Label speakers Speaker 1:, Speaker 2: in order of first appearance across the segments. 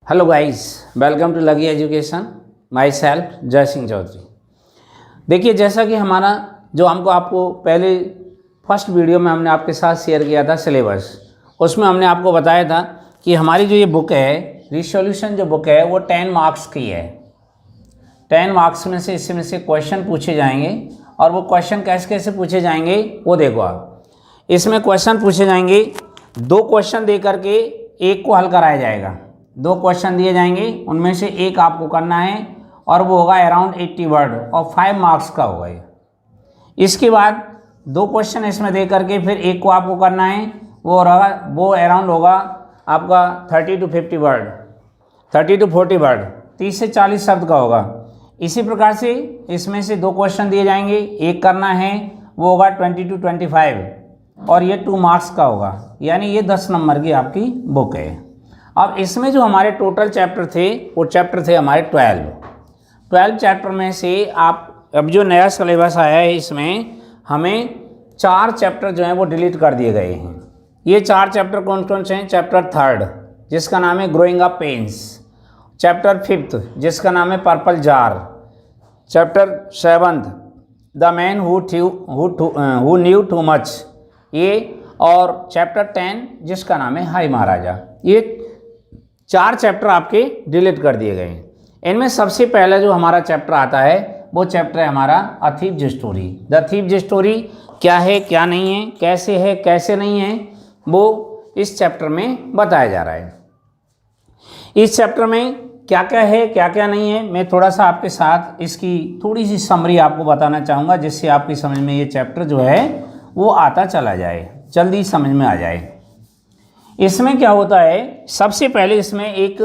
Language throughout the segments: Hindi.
Speaker 1: हेलो गाइस, वेलकम टू लगी education. Myself Jai Singh Chaudhary. देखिए, जैसा कि हमारा जो हमको आपको पहले फर्स्ट वीडियो में हमने आपके साथ शेयर किया था सिलेबस, उसमें हमने आपको बताया था कि हमारी जो ये बुक है रिसोल्यूशन जो बुक है वो 10 मार्क्स की है। 10 मार्क्स में से इसमें से क्वेश्चन पूछे जाएंगे और वो क्वेश्चन कैसे कैसे पूछे जाएंगे वो देखो आप। इसमें क्वेश्चन पूछे जाएंगे, 2 क्वेश्चन दे करके एक को हल कराया जाएगा। 2 क्वेश्चन दिए जाएंगे, उनमें से एक आपको करना है और वो होगा अराउंड 80 वर्ड और 5 मार्क्स का होगा ये। इसके बाद 2 क्वेश्चन इसमें दे करके फिर एक को आपको करना है, वो अराउंड होगा आपका 30 to 50 वर्ड, 30 to 40 वर्ड, 30 से 40 शब्द का होगा। इसी प्रकार से इसमें से 2 क्वेश्चन दिए जाएंगे, एक करना है वो होगा 20 to 25 और ये 2 मार्क्स का होगा, यानी ये 10 नंबर की आपकी बुक है। अब इसमें जो हमारे टोटल चैप्टर थे वो चैप्टर थे हमारे 12 चैप्टर में से आप अब जो नया सिलेबस आया है इसमें हमें 4 चैप्टर जो हैं वो डिलीट कर दिए गए हैं। ये 4 चैप्टर कौन कौन से हैं? चैप्टर 3 जिसका नाम है ग्रोइंग अप पेन्स, चैप्टर 5 जिसका नाम है purple jar, chapter 7 the man who knew too much, ये और चैप्टर 10 जिसका नाम है हाय महाराजा। ये 4 चैप्टर आपके डिलीट कर दिए गए हैं। इनमें सबसे पहला जो हमारा चैप्टर आता है वो चैप्टर है हमारा a thief's story. The thief's story क्या है, क्या नहीं है, कैसे नहीं है, वो इस चैप्टर में बताया जा रहा है। इस चैप्टर में क्या क्या है, क्या क्या नहीं है, मैं थोड़ा सा आपके साथ इसकी थोड़ी सी समरी आपको बताना चाहूँगा, जिससे आपकी समझ में ये चैप्टर जो है वो आता चला जाए, जल्दी समझ में आ जाए। इसमें क्या होता है, सबसे पहले इसमें एक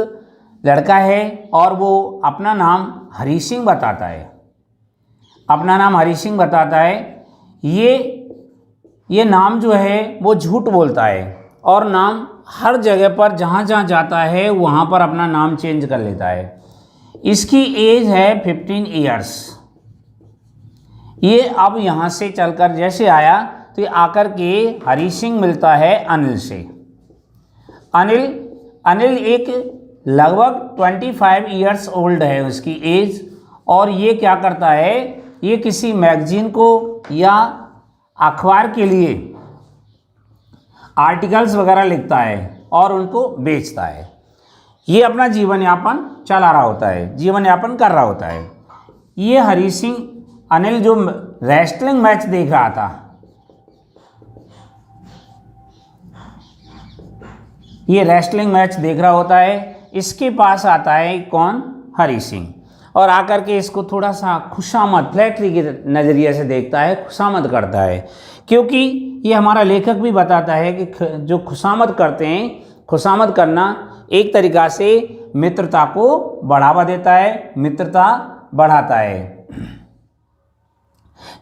Speaker 1: लड़का है और वो अपना नाम हरी सिंह बताता है। अपना नाम हरी सिंह बताता है। ये नाम जो है वो झूठ बोलता है और नाम हर जगह पर जहाँ जहाँ जाता है वहाँ पर अपना नाम चेंज कर लेता है। इसकी एज है 15 ईयर्स। ये अब यहाँ से चलकर जैसे आया तो ये आकर के हरी सिंह मिलता है अनिल से। अनिल एक लगभग 25 ईयर्स ओल्ड है उसकी एज, और ये क्या करता है, ये किसी मैगजीन को या अखबार के लिए आर्टिकल्स वगैरह लिखता है और उनको बेचता है। ये अपना जीवन यापन चला रहा होता है, जीवन यापन कर रहा होता है। ये हरी सिंह अनिल जो रेसलिंग मैच देख रहा था, ये रेसलिंग मैच देख रहा होता है, इसके पास आता है कौन? हरी सिंह, और आकर के इसको थोड़ा सा खुशामद, फ्लैटरी के नज़रिए से देखता है, खुशामद करता है। क्योंकि ये हमारा लेखक भी बताता है कि जो खुशामद करते हैं, खुशामद करना एक तरीक़ा से मित्रता को बढ़ावा देता है, मित्रता बढ़ाता है।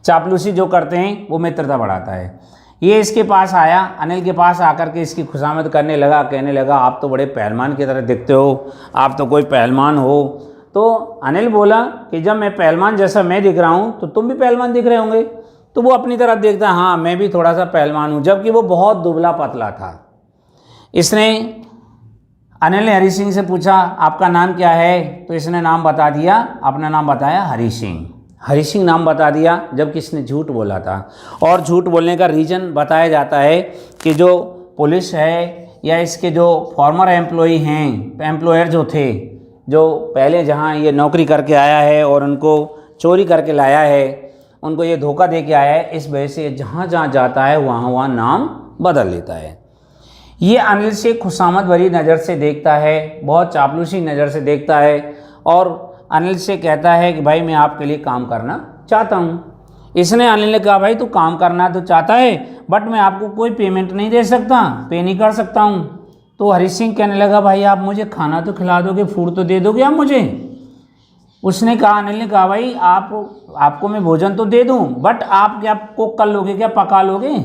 Speaker 1: चापलूसी जो करते हैं वो मित्रता बढ़ाता है। ये इसके पास आया, अनिल के पास आकर के इसकी खुशामद करने लगा, कहने लगा आप तो बड़े पहलवान की तरह दिखते हो, आप तो कोई पहलवान हो। तो अनिल बोला कि जब मैं पहलवान जैसा मैं दिख रहा हूँ तो तुम भी पहलवान दिख रहे होंगे। तो वो अपनी तरफ देखता, हाँ मैं भी थोड़ा सा पहलवान हूँ, जबकि वो बहुत दुबला पतला था। अनिल ने हरी सिंह से पूछा आपका नाम क्या है? तो इसने नाम बता दिया, अपना नाम बताया हरी सिंह। हरी सिंह नाम बता दिया, जबकि इसने झूठ बोला था। और झूठ बोलने का रीज़न बताया जाता है कि जो पुलिस है या इसके जो फॉर्मर एम्प्लॉय हैं, एम्प्लॉयर जो थे, जो पहले जहां ये नौकरी करके आया है और उनको चोरी करके लाया है, उनको ये धोखा दे के आया है, इस वजह से जहाँ जहाँ जाता है वहाँ नाम बदल लेता है। ये अनिल से खुशामद भरी नज़र से देखता है, बहुत चापलूसी नज़र से देखता है, और अनिल से कहता है कि भाई मैं आपके लिए काम करना चाहता हूँ। इसने अनिल ने कहा भाई तू काम करना तो चाहता है, बट मैं आपको कोई पेमेंट नहीं दे सकता, पे नहीं कर सकता हूँ। तो हरी सिंह कहने लगा भाई आप मुझे खाना तो खिला दोगे, फूड तो दे दोगे आप मुझे? उसने कहा, अनिल ने कहा भाई आपको मैं भोजन तो दे दूँ, बट आप क्या कुक कर लोगे, क्या पका लोगे?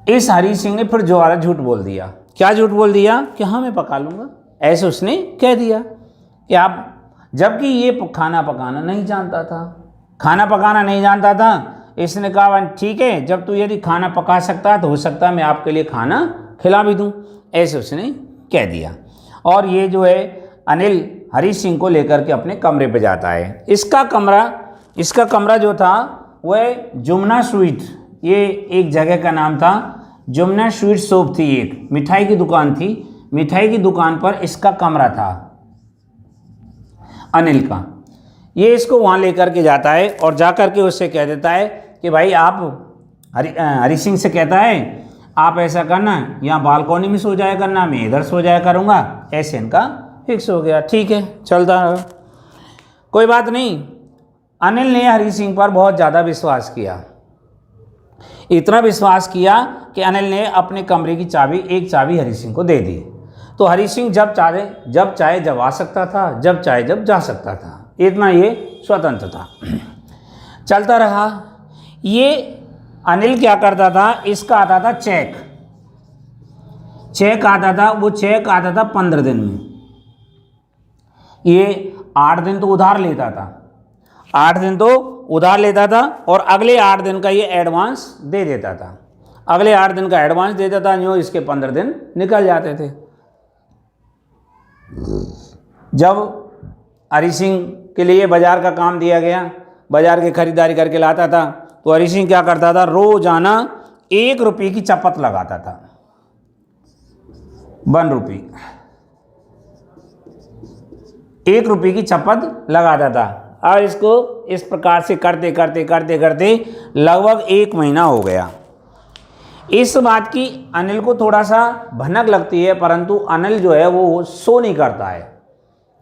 Speaker 1: इस हरी सिंह ने फिर दोबारा झूठ बोल दिया। क्या झूठ बोल दिया? कि हाँ मैं पका लूँगा, ऐसे उसने कह दिया कि आप, जबकि ये खाना पकाना नहीं जानता था, खाना पकाना नहीं जानता था। इसने कहा ठीक है, जब तू यदि खाना पका सकता है तो हो सकता है मैं आपके लिए खाना खिला भी दूँ, ऐसे उसने कह दिया। और ये जो है अनिल हरी सिंह को लेकर के अपने कमरे पे जाता है। इसका कमरा जो था वह जुमना स्वीट, ये एक जगह का नाम था, जुमना स्वीट शॉप थी, एक मिठाई की दुकान थी। मिठाई की दुकान पर इसका कमरा था अनिल का। ये इसको वहाँ लेकर के जाता है और जा कर के उससे कह देता है कि भाई आप हरी सिंह से कहता है आप ऐसा करना, यहाँ बालकनी में सो जाया करना, मैं इधर सो जाया करूँगा। ऐसे इनका फिक्स हो गया। ठीक है, चलता रहा, कोई बात नहीं। अनिल ने हरी सिंह पर बहुत ज़्यादा विश्वास किया, इतना विश्वास किया कि अनिल ने अपने कमरे की एक चाबी हरी सिंह को दे दी। तो हरी सिंह जब चाहे जब आ सकता था, जब चाहे जब जा सकता था, इतना ये स्वतंत्र था। चलता रहा। ये अनिल क्या करता था, इसका आता था चेक आता था, वो चेक आता था 15 दिन में। ये 8 दिन तो उधार लेता था, 8 दिन तो उधार लेता था और अगले 8 दिन का ये एडवांस दे देता था। अगले 8 दिन का एडवांस दे देता था, यूँ इसके 15 दिन निकल जाते थे। जब हरी सिंह के लिए बाजार का काम दिया गया, बाजार की खरीदारी करके लाता था, तो हरी सिंह क्या करता था, रोजाना 1 रुपये की चपत लगाता था, 1 रुपये, 1 रुपये की चपत लगाता था। और इसको इस प्रकार से करते करते लगभग 1 महीना हो गया। इस बात की अनिल को थोड़ा सा भनक लगती है, परंतु अनिल जो है वो शो नहीं करता है।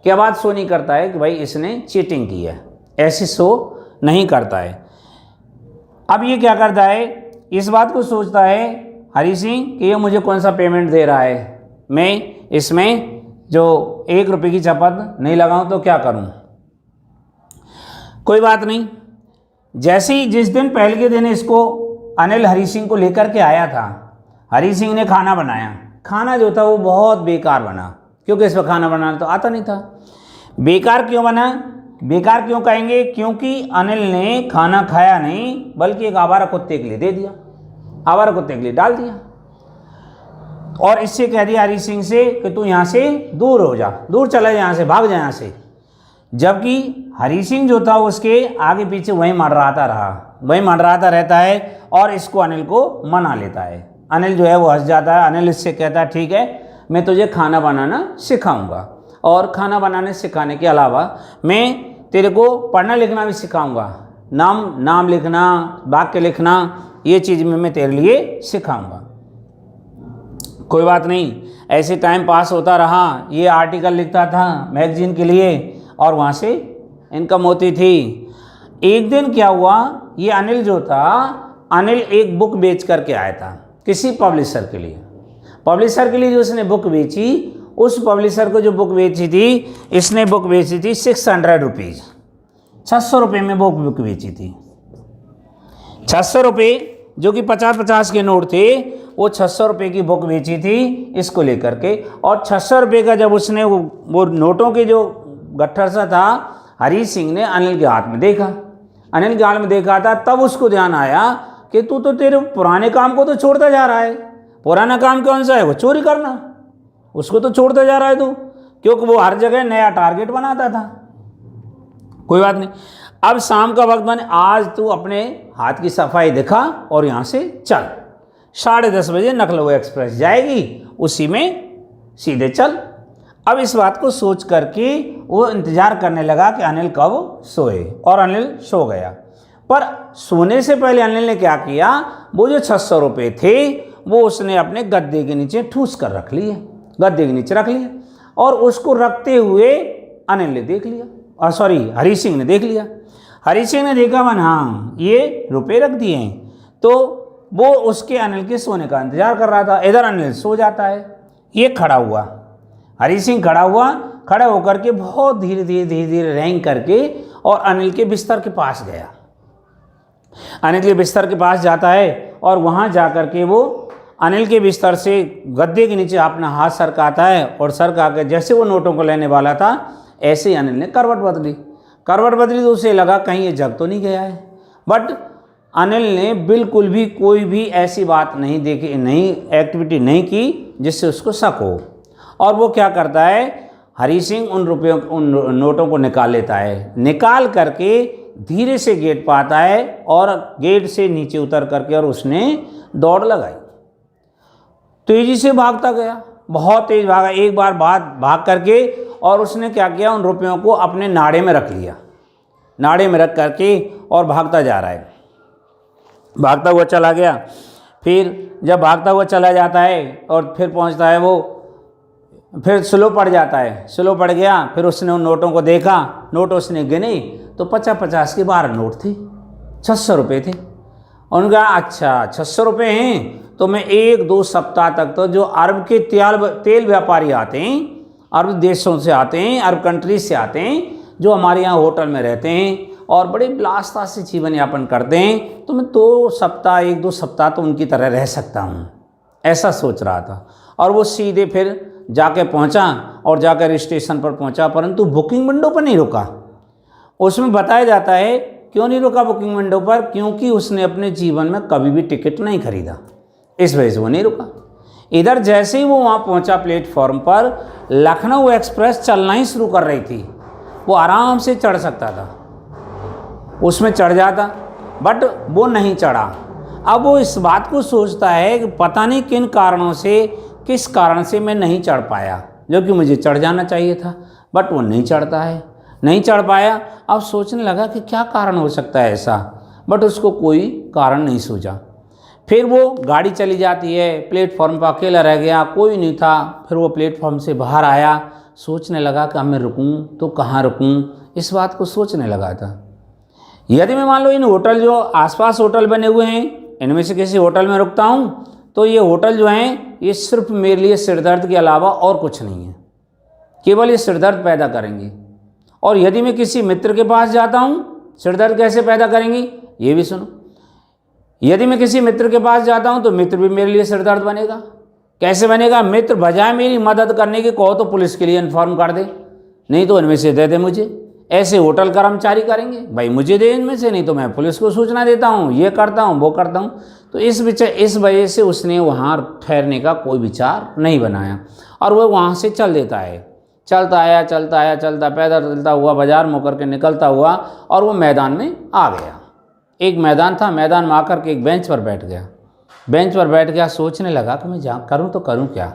Speaker 1: क्या बात शो नहीं करता है कि भाई इसने चीटिंग की है, ऐसे शो नहीं करता है। अब ये क्या करता है, इस बात को सोचता है हरी सिंह कि ये मुझे कौन सा पेमेंट दे रहा है, मैं इसमें जो 1 रुपये की चपत नहीं लगाऊं तो क्या करूं। कोई बात नहीं। जैसे ही जिस दिन पहले के दिन इसको अनिल हरी सिंह को लेकर के आया था, हरी सिंह ने खाना बनाया। खाना जो था वो बहुत बेकार बना, क्योंकि इस पर खाना बनाना तो आता नहीं था। बेकार क्यों बना, बेकार क्यों कहेंगे, क्योंकि अनिल ने खाना खाया नहीं बल्कि एक आवारा कुत्ते के लिए दे दिया, आवारा कुत्ते के लिए डाल दिया। और इससे कह दिया हरी सिंह से कि तू यहाँ से दूर हो जा, दूर चला जा, यहाँ से भाग जा यहाँ से। जबकि हरी सिंह जो था उसके आगे पीछे वहीं मंडराता रहता है और इसको अनिल को मना लेता है। अनिल जो है वो हंस जाता है। अनिल इससे कहता है ठीक है, मैं तुझे खाना बनाना सिखाऊंगा और खाना बनाने सिखाने के अलावा मैं तेरे को पढ़ना लिखना भी सिखाऊंगा, नाम लिखना, वाक्य लिखना, ये चीज़ में मैं तेरे लिए सिखाऊंगा। कोई बात नहीं। ऐसे टाइम पास होता रहा। ये आर्टिकल लिखता था मैगजीन के लिए और वहाँ से इनकम होती थी। एक दिन क्या हुआ, ये अनिल जो था, अनिल एक बुक बेच करके आया था किसी पब्लिशर के लिए। पब्लिशर के लिए जो उसने बुक बेची, उस पब्लिशर को जो बुक बेची थी, इसने बुक बेची थी 600 रुपीज़, 600 रुपये में बुक बेची थी। 600 रुपये जो कि 50-50 के नोट थे, वो 600 रुपये की बुक बेची थी इसको लेकर के। और 600 रुपये का जब उसने वो नोटों के जो गट्ठर सा था, हरी सिंह ने अनिल के हाथ में देखा, अनिल के हाथ में देखा था, तब उसको ध्यान आया कि तू तो तेरे पुराने काम को तो छोड़ता जा रहा है। पुराना काम कौन सा है, वो चोरी करना, उसको तो छोड़ता जा रहा है तू, क्योंकि वो हर जगह नया टारगेट बनाता था। कोई बात नहीं। अब शाम का वक्त बने, आज तू अपने हाथ की सफाई दिखा और यहाँ से चल, 10:30 बजे लखनऊ एक्सप्रेस जाएगी, उसी में सीधे चल। अब इस बात को सोच करके वो इंतज़ार करने लगा कि अनिल कब सोए, और अनिल सो गया। पर सोने से पहले अनिल ने क्या किया, वो जो 600 रुपये थे वो उसने अपने गद्दे के नीचे ठूस कर रख लिए, गद्दे के नीचे रख लिए। और उसको रखते हुए अनिल ने देख लिया, हरी सिंह ने देख लिया। हरी सिंह ने देखा मन हाँ ये रुपये रख दिए हैं, तो वो उसके अनिल के सोने का इंतजार कर रहा था। इधर अनिल सो जाता है, ये खड़ा हुआ, हरी सिंह खड़ा होकर के बहुत धीरे धीरे रेंग करके और अनिल के बिस्तर के पास गया। अनिल के बिस्तर के पास जाता है और वहाँ जा कर के वो अनिल के बिस्तर से गद्दे के नीचे अपना हाथ सरकाता है, और सरका के जैसे वो नोटों को लेने वाला था, ऐसे ही अनिल ने करवट बदली तो उसे लगा कहीं ये जग तो नहीं गया है। बट अनिल ने बिल्कुल भी कोई भी ऐसी बात नहीं देखी, नहीं एक्टिविटी नहीं की जिससे उसको शक हो। और वो क्या करता है, हरी सिंह उन नोटों को निकाल लेता है। निकाल करके धीरे से गेट पर आता है और गेट से नीचे उतर करके और उसने दौड़ लगाई, तेजी से भागता गया, बहुत तेज भागा। एक बार भाग करके और उसने क्या किया, उन रुपयों को अपने नाड़े में रख लिया, नाड़े में रख करके और भागता जा रहा है, भागता हुआ चला गया। फिर जब भागता हुआ चला जाता है और फिर पहुंचता है, वो फिर स्लो पड़ जाता है, स्लो पड़ गया। फिर उसने उन नोटों को देखा, नोट उसने गिने तो 50-50 के 12 नोट थे, 600 रुपये थे। उन्होंने कहा अच्छा 600 रुपये हैं, तो मैं 1-2 सप्ताह तक तो जो अरब के तेल व्यापारी आते हैं, अरब देशों से आते हैं, अरब कंट्रीज से आते हैं, जो हमारे यहाँ होटल में रहते हैं और बड़े विलासता से जीवन यापन करते हैं, तो मैं 1-2 सप्ताह तो उनकी तरह रह सकता हूँ, ऐसा सोच रहा था। और वो सीधे फिर जाके पहुँचा और जाकर स्टेशन पर पहुँचा, परंतु बुकिंग विंडो पर नहीं रुका। उसमें बताया जाता है क्यों नहीं रुका बुकिंग विंडो पर, क्योंकि उसने अपने जीवन में कभी भी टिकट नहीं खरीदा, इस वजह से वो नहीं रुका। इधर जैसे ही वो वहाँ पहुँचा प्लेटफॉर्म पर, लखनऊ एक्सप्रेस चलना ही शुरू कर रही थी। वो आराम से चढ़ सकता था, उसमें चढ़ जाता, बट वो नहीं चढ़ा। अब वो इस बात को सोचता है कि पता नहीं किन कारणों से, किस कारण से मैं नहीं चढ़ पाया, जो कि मुझे चढ़ जाना चाहिए था, बट वो नहीं चढ़ता है, नहीं चढ़ पाया। अब सोचने लगा कि क्या कारण हो सकता है ऐसा, बट उसको कोई कारण नहीं सूझा। फिर वो गाड़ी चली जाती है, प्लेटफॉर्म पर अकेला रह गया, कोई नहीं था। फिर वो प्लेटफॉर्म से बाहर आया, सोचने लगा कि अब मैं रुकूं तो कहाँ रुकूं, इस बात को सोचने लगा था। यदि मैं मान लो इन होटल जो आसपास होटल बने हुए हैं, इनमें से किसी होटल में रुकता हूँ, तो ये होटल जो हैं ये सिर्फ मेरे लिए सिरदर्द के अलावा और कुछ नहीं है, केवल ये सिरदर्द पैदा करेंगी। और यदि मैं किसी मित्र के पास जाता हूँ, सिरदर्द कैसे पैदा करेंगी ये भी सुनो। यदि मैं किसी मित्र के पास जाता हूँ तो मित्र भी मेरे लिए सिरदर्द बनेगा। कैसे बनेगा? मित्र बजाय मेरी मदद करने के कहो तो पुलिस के लिए इन्फॉर्म कर दे, नहीं तो इनमें से दे दे मुझे। ऐसे होटल कर्मचारी करेंगे, भाई मुझे दे इनमें से, नहीं तो मैं पुलिस को सूचना देता हूँ, ये करता हूँ, वो करता हूँ। तो इस वजह से उसने वहाँ ठहरने का कोई विचार नहीं बनाया और वह वहाँ से चल देता है। चलता पैदल चलता हुआ बाजार में होकर के निकलता हुआ और वो मैदान में आ गया। एक मैदान था, मैदान में आकर के एक बेंच पर बैठ गया। बेंच पर बैठ गया, सोचने लगा कि मैं करूँ तो करूँ क्या।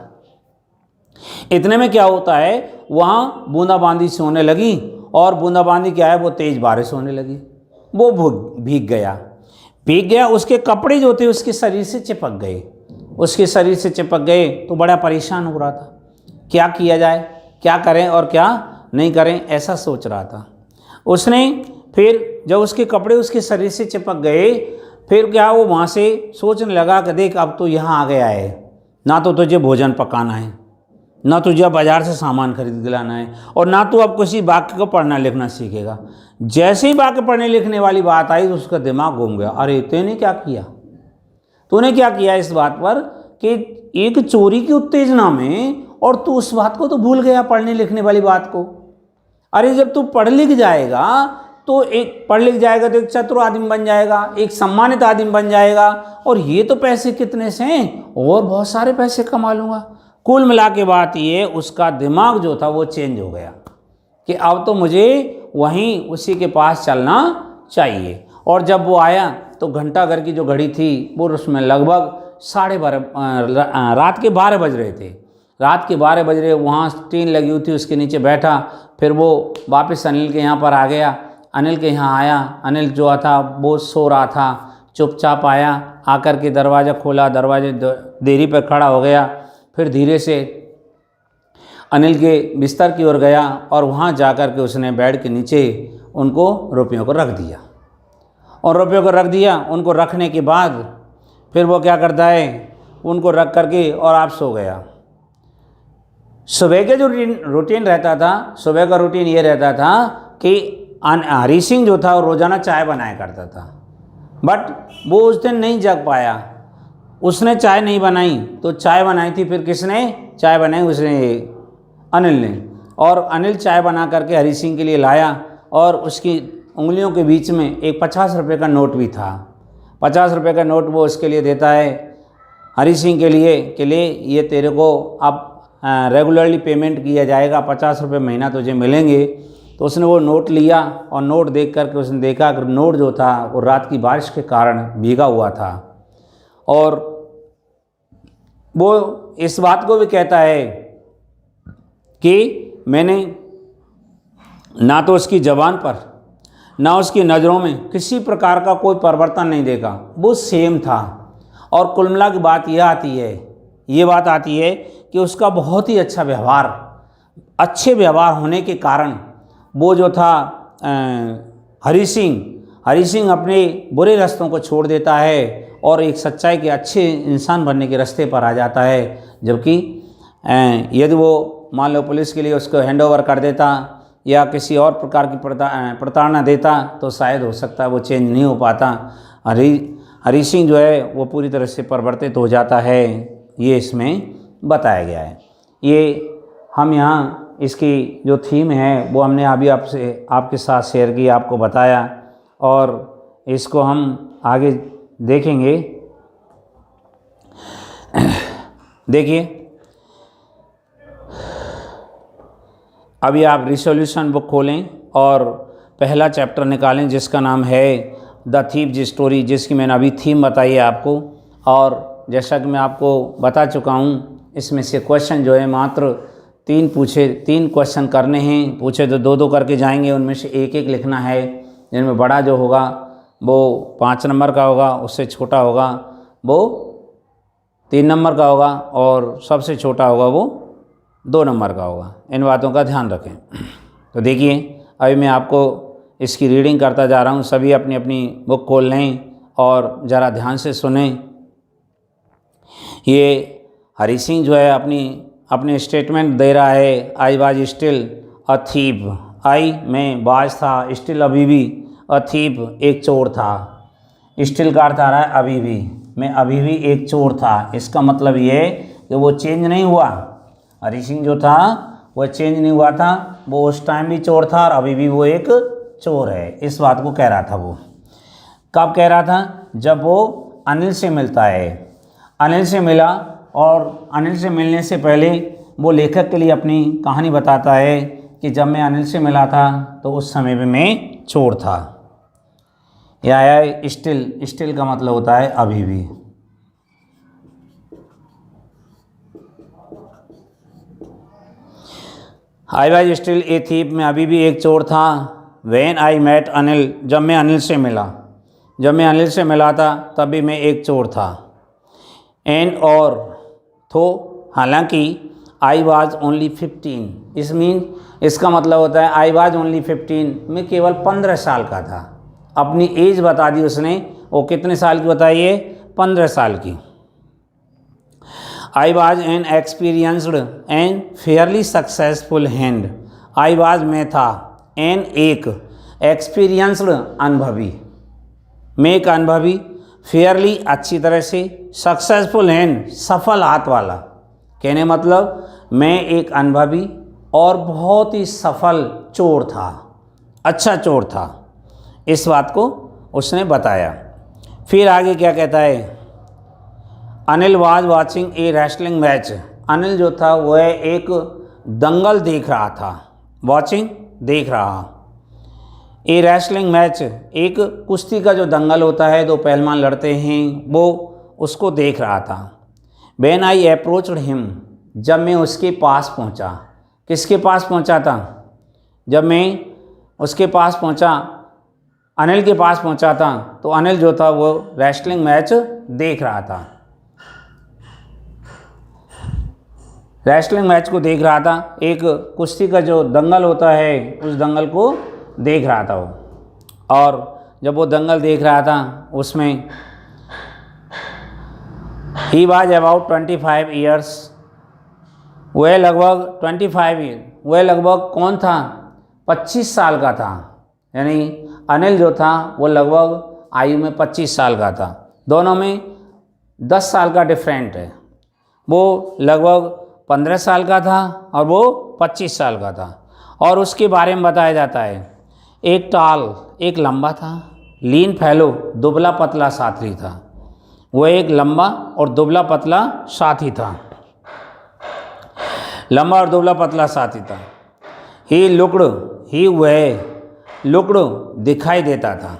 Speaker 1: इतने में क्या होता है, वहाँ बूंदाबांदी से होने लगी और बूंदाबांदी क्या है, वो तेज बारिश होने लगी। वो भीग गया। उसके कपड़े जो थे उसके शरीर से चिपक गए, तो बड़ा परेशान हो रहा था, क्या किया जाए, क्या करें और क्या नहीं करें, ऐसा सोच रहा था उसने। फिर जब उसके कपड़े उसके शरीर से चिपक गए, फिर क्या वो वहाँ से सोचने लगा कि देख अब तो यहाँ आ गया है, ना तो तुझे भोजन पकाना है, ना तुझे बाज़ार से सामान खरीद के लाना है, और ना तो अब किसी वाक्य को पढ़ना लिखना सीखेगा। जैसे ही वाक्य पढ़ने लिखने वाली बात आई तो उसका दिमाग घूम गया। अरे तूने क्या किया इस बात पर कि एक चोरी की उत्तेजना में, और तू उस बात को तो भूल गया, पढ़ने लिखने वाली बात को। अरे जब तू पढ़ लिख जाएगा तो एक चतुर आदमी बन जाएगा, एक सम्मानित आदमी बन जाएगा, और ये तो पैसे कितने से हैं, और बहुत सारे पैसे कमा लूँगा। कुल मिला के बात ये, उसका दिमाग जो था वो चेंज हो गया कि अब तो मुझे वहीं उसी के पास चलना चाहिए। और जब वो आया तो घंटाघर की जो घड़ी थी वो उसमें लगभग 12:30 रात के 12 बज रहे थे। रात के 12 बज रहे, वहाँ टीन लगी हुई थी, उसके नीचे बैठा। फिर वो वापस अनिल के यहाँ पर आ गया। अनिल के यहाँ आया, अनिल जो था वो सो रहा था, चुपचाप आया, आकर के दरवाज़ा खोला, दरवाजे देरी पर खड़ा हो गया। फिर धीरे से अनिल के बिस्तर की ओर गया और वहाँ जाकर के उसने बेड के नीचे उनको रुपयों को रख दिया। और रुपयों को रख दिया, उनको रखने के बाद फिर वो क्या करता है, उनको रख करके और आप सो गया। सुबह के जो रूटीन रहता था, सुबह का रूटीन ये रहता था कि हरी सिंह जो था वो रोज़ाना चाय बनाया करता था, बट वो उस दिन नहीं जग पाया। उसने चाय नहीं बनाई, तो चाय बनाई थी फिर किसने चाय बनाई, उसने अनिल ने। और अनिल चाय बना करके हरी सिंह के लिए लाया और उसकी उंगलियों के बीच में एक 50 रुपये का नोट भी था। 50 रुपये का नोट वो उसके लिए देता है हरी सिंह के लिए कि ले ये तेरे को अब रेगुलरली पेमेंट किया जाएगा, 50 रुपये महीना तुझे मिलेंगे। तो उसने वो नोट लिया और नोट देख करके उसने देखा कि नोट जो था वो रात की बारिश के कारण भीगा हुआ था। और वो इस बात को भी कहता है कि मैंने ना तो उसकी ज़बान पर ना उसकी नज़रों में किसी प्रकार का कोई परिवर्तन नहीं देखा, वो सेम था। और कुल मिला की बात ये बात आती है कि उसका बहुत ही अच्छा व्यवहार, अच्छे व्यवहार होने के कारण वो जो था हरी सिंह अपने बुरे रास्तों को छोड़ देता है और एक सच्चाई के अच्छे इंसान बनने के रास्ते पर आ जाता है। जबकि यदि वो मान लो पुलिस के लिए उसको हैंडओवर कर देता या किसी और प्रकार की प्रताड़ना देता तो शायद हो सकता है वो चेंज नहीं हो पाता। हरी सिंह जो है वो पूरी तरह से परिवर्तित हो जाता है, ये इसमें बताया गया है। ये हम यहाँ इसकी जो थीम है वो हमने अभी आपके साथ शेयर की, आपको बताया, और इसको हम आगे देखेंगे। देखिए अभी आप रिसोल्यूशन बुक खोलें और पहला चैप्टर निकालें जिसका नाम है द थीफ स्टोरी, जिसकी मैंने अभी थीम बताई है आपको। और जैसा कि मैं आपको बता चुका हूँ, इसमें से क्वेश्चन जो है मात्र 3 क्वेश्चन करने हैं। पूछे तो 2-2 करके जाएंगे, उनमें से एक लिखना है, जिनमें बड़ा जो होगा वो 5 नंबर का होगा, उससे छोटा होगा वो 3 नंबर का होगा, और सबसे छोटा होगा वो 2 नंबर का होगा। इन बातों का ध्यान रखें। तो देखिए अभी मैं आपको इसकी रीडिंग करता जा रहा हूँ। सभी अपनी अपनी बुक खोल लें और ज़रा ध्यान से सुनें। ये हरी सिंह जो है अपनी स्टेटमेंट दे रहा है। I was still a thief, I में बाज था, स्टिल अभी भी, अ थीफ एक चोर था। स्टिल का अर्थ आ रहा है अभी भी, मैं अभी भी एक चोर था। इसका मतलब ये कि वो चेंज नहीं हुआ। हरी सिंह जो था वह चेंज नहीं हुआ था, वो उस टाइम भी चोर था और अभी भी वो एक चोर है। इस बात को कह रहा था। वो कब कह रहा था? जब वो अनिल से मिलता है। अनिल से मिला और अनिल से मिलने से पहले वो लेखक के लिए अपनी कहानी बताता है कि जब मैं अनिल से मिला था तो उस समय में मैं चोर था। यह है स्टिल का मतलब होता है अभी भी। आई वाज स्टिल ए थीफ, मैं अभी भी एक चोर था। व्हेन आई मेट अनिल, जब मैं अनिल से मिला था तभी मैं एक चोर था। एंड और तो हालांकि आई वाज ओनली 15, इसका मतलब होता है आई वाज ओनली 15, मैं केवल 15 साल का था। अपनी एज बता दी उसने। वो कितने साल की बताई है? 15 साल की। I was an experienced and Fairlie successful hand. I was में था, एन एक, एक्सपीरियंस्ड अनुभवी, मैं एक अनुभवी, फेयरली अच्छी तरह से, सक्सेसफुल हैंड सफल हाथ वाला। कहने मतलब मैं एक अनुभवी और बहुत ही सफल चोर था, अच्छा चोर था। इस बात को उसने बताया। फिर आगे क्या कहता है? Anil was watching A wrestling match. Anil जो था वह एक दंगल देख रहा था। वाचिंग देख रहा। ए रेसलिंग मैच एक कुश्ती का जो दंगल होता है, दो पहलवान लड़ते हैं, वो उसको देख रहा था। व्हेन आई अप्रोच्ड हिम, जब मैं उसके पास पहुंचा। किसके पास पहुंचा था? जब मैं उसके पास पहुंचा, अनिल के पास पहुंचा था, तो अनिल जो था वो रेसलिंग मैच देख रहा था। रेसलिंग मैच को देख रहा था। एक कुश्ती का जो दंगल होता है उस दंगल को देख रहा था वो। और जब वो दंगल देख रहा था उसमें ही वाज अबाउट 25 ईयर्स, वह लगभग 25 ईयर, वह लगभग कौन था? 25 साल का था। यानी अनिल जो था वो लगभग आयु में 25 साल का था। दोनों में 10 साल का डिफरेंट है। वो लगभग 15 साल का था और वो 25 साल का था। और उसके बारे में बताया जाता है एक टाल, एक लंबा था, लीन फैलो, दुबला पतला साथी था। वह एक लंबा और दुबला पतला साथी था। लंबा और दुबला पतला साथी था। वह लुकड़ दिखाई देता था।